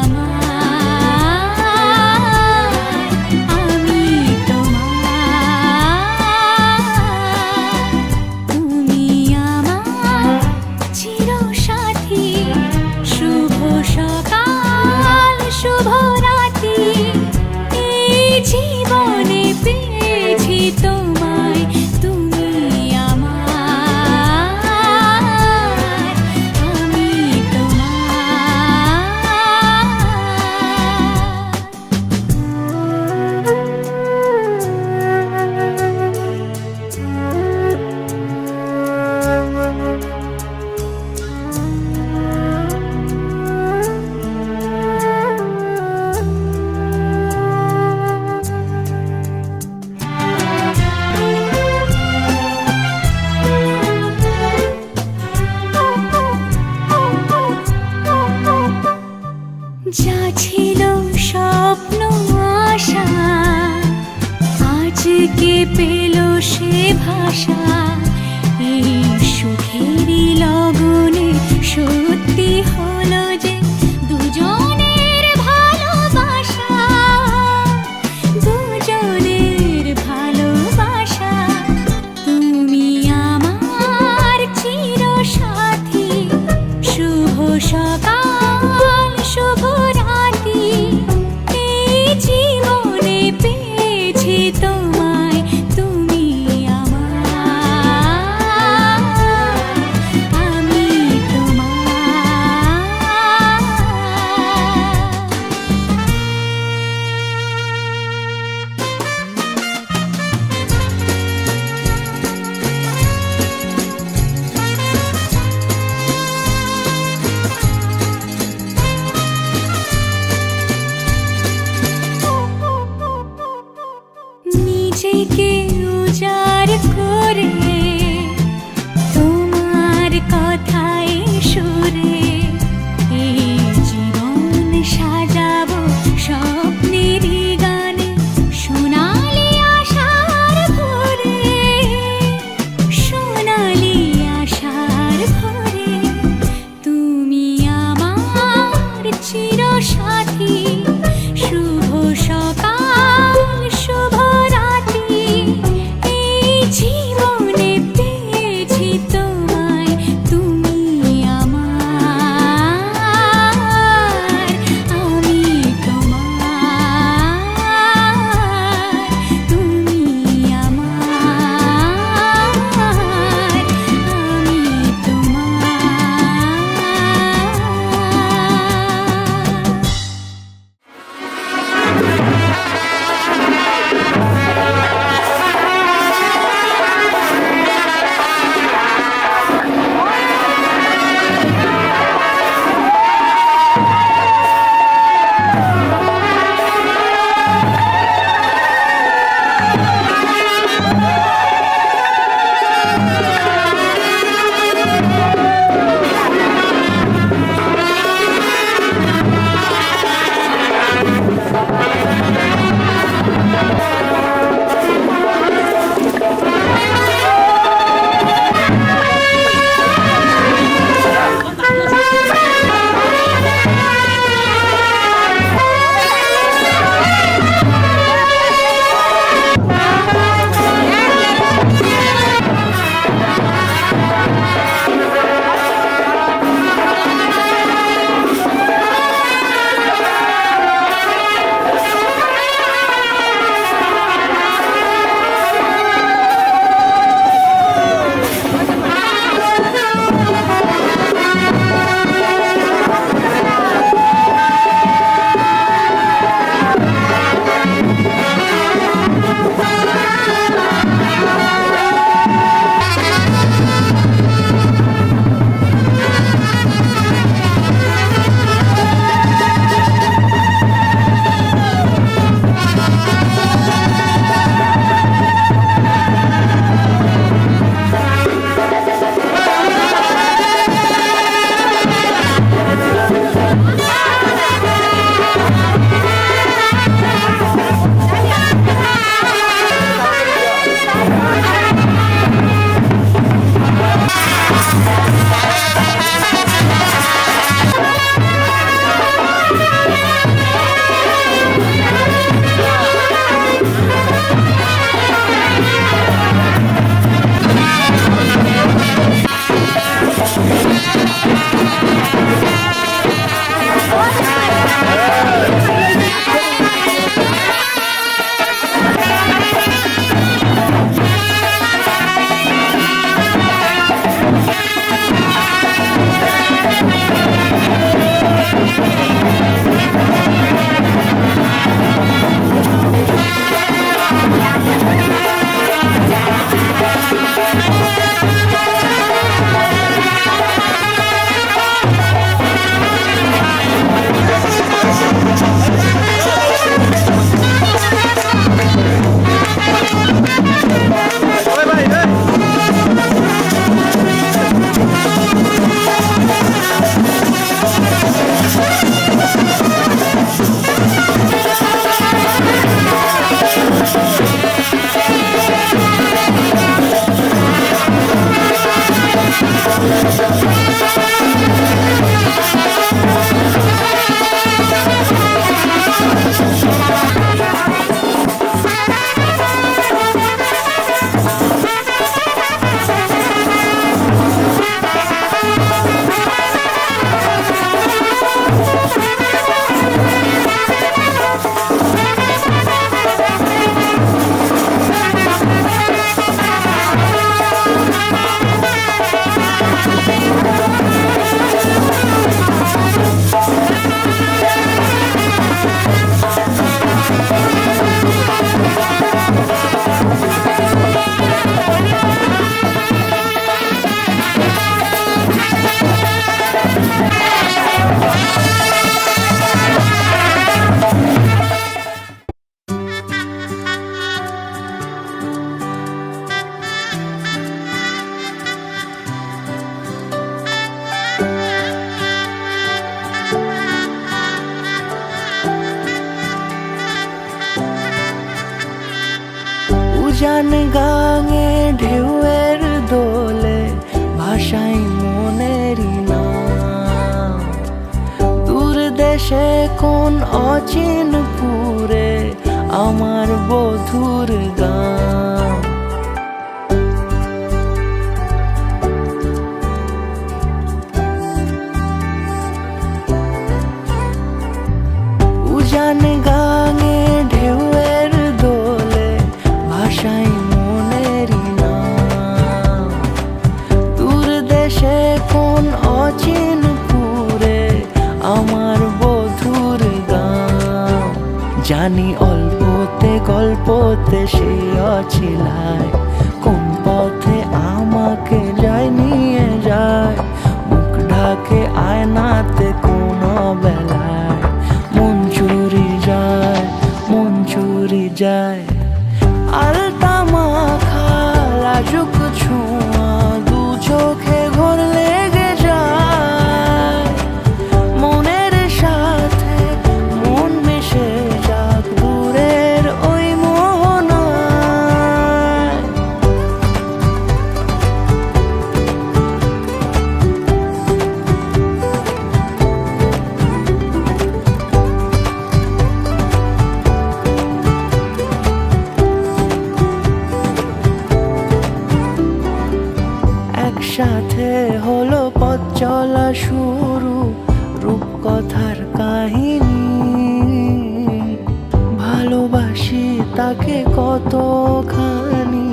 আমার, আমি তোমার, তুমি আমার চিরসাথী। শুভ সকাল শুভ রাতি, এই জীবনে পেয়েছি তোমায়, তুমি আমার, আমি যা ছিল স্বপ্ন আশা, আজকে পেল সে ভাষা। এই সুখেরই লগনে সত্যি হলো যে দুজনের ভালোবাসা, দুজনের ভালোবাসা। তুমি আমার চিরসাথী, শুভ সকাল শুভ রাতি, এই জীবনে পেয়েছি তোমায়, তুমি আমার, আমি তোমার।
উজান গাঙে ঢেউয়ের দোলে ভাষাই মনেরই নাম। দূর দেশে কোন অচিনপুরে আমার বধুর গান। উজান গাঙে ঢেউয়ের দোলে ভাষাই মনেরই নাম। দূর দেশে কোন অচিনপুরে আমার বধুর গান। জানি অল্পতে গল্পতে সে অছিলায় কোন পথে আমাকে যায় নিয়ে যায়। মুখ ঢাকে আয়নাতে কোন বেলায় মন চুরি যায়, মন চুরি যায়। আলতা মাখা লাজুক ছোঁয়া দু চোখে ঘোর লেগে যায়। মনের সাথে মন মিশে যাক দূরের ওই মোহনায়। একসাথে হলো পথ চলা শুরু, রূপকথার কাহিনী। ভালোবাসি তাকে কতখানি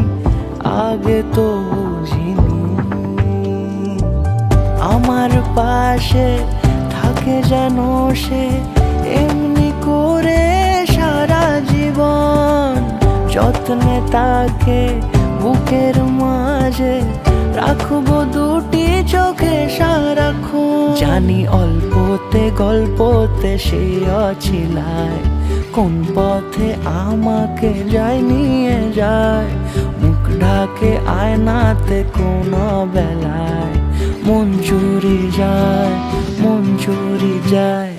আগে তো বুঝিনি। আমার পাশে থাকে যেন সে এমনি করে সারা জীবন। যত্নে তাকে বুকের মাঝে রাখবো দুটি চোখে সারাক্ষণ। জানি অল্পতে গল্পতে সে অছিলায় কোন পথে আমাকে যায় নিয়ে যায়। মুখ ঢাকে আয়নাতে কোন বেলায় মন চুরি যায়, মন চুরি যায়।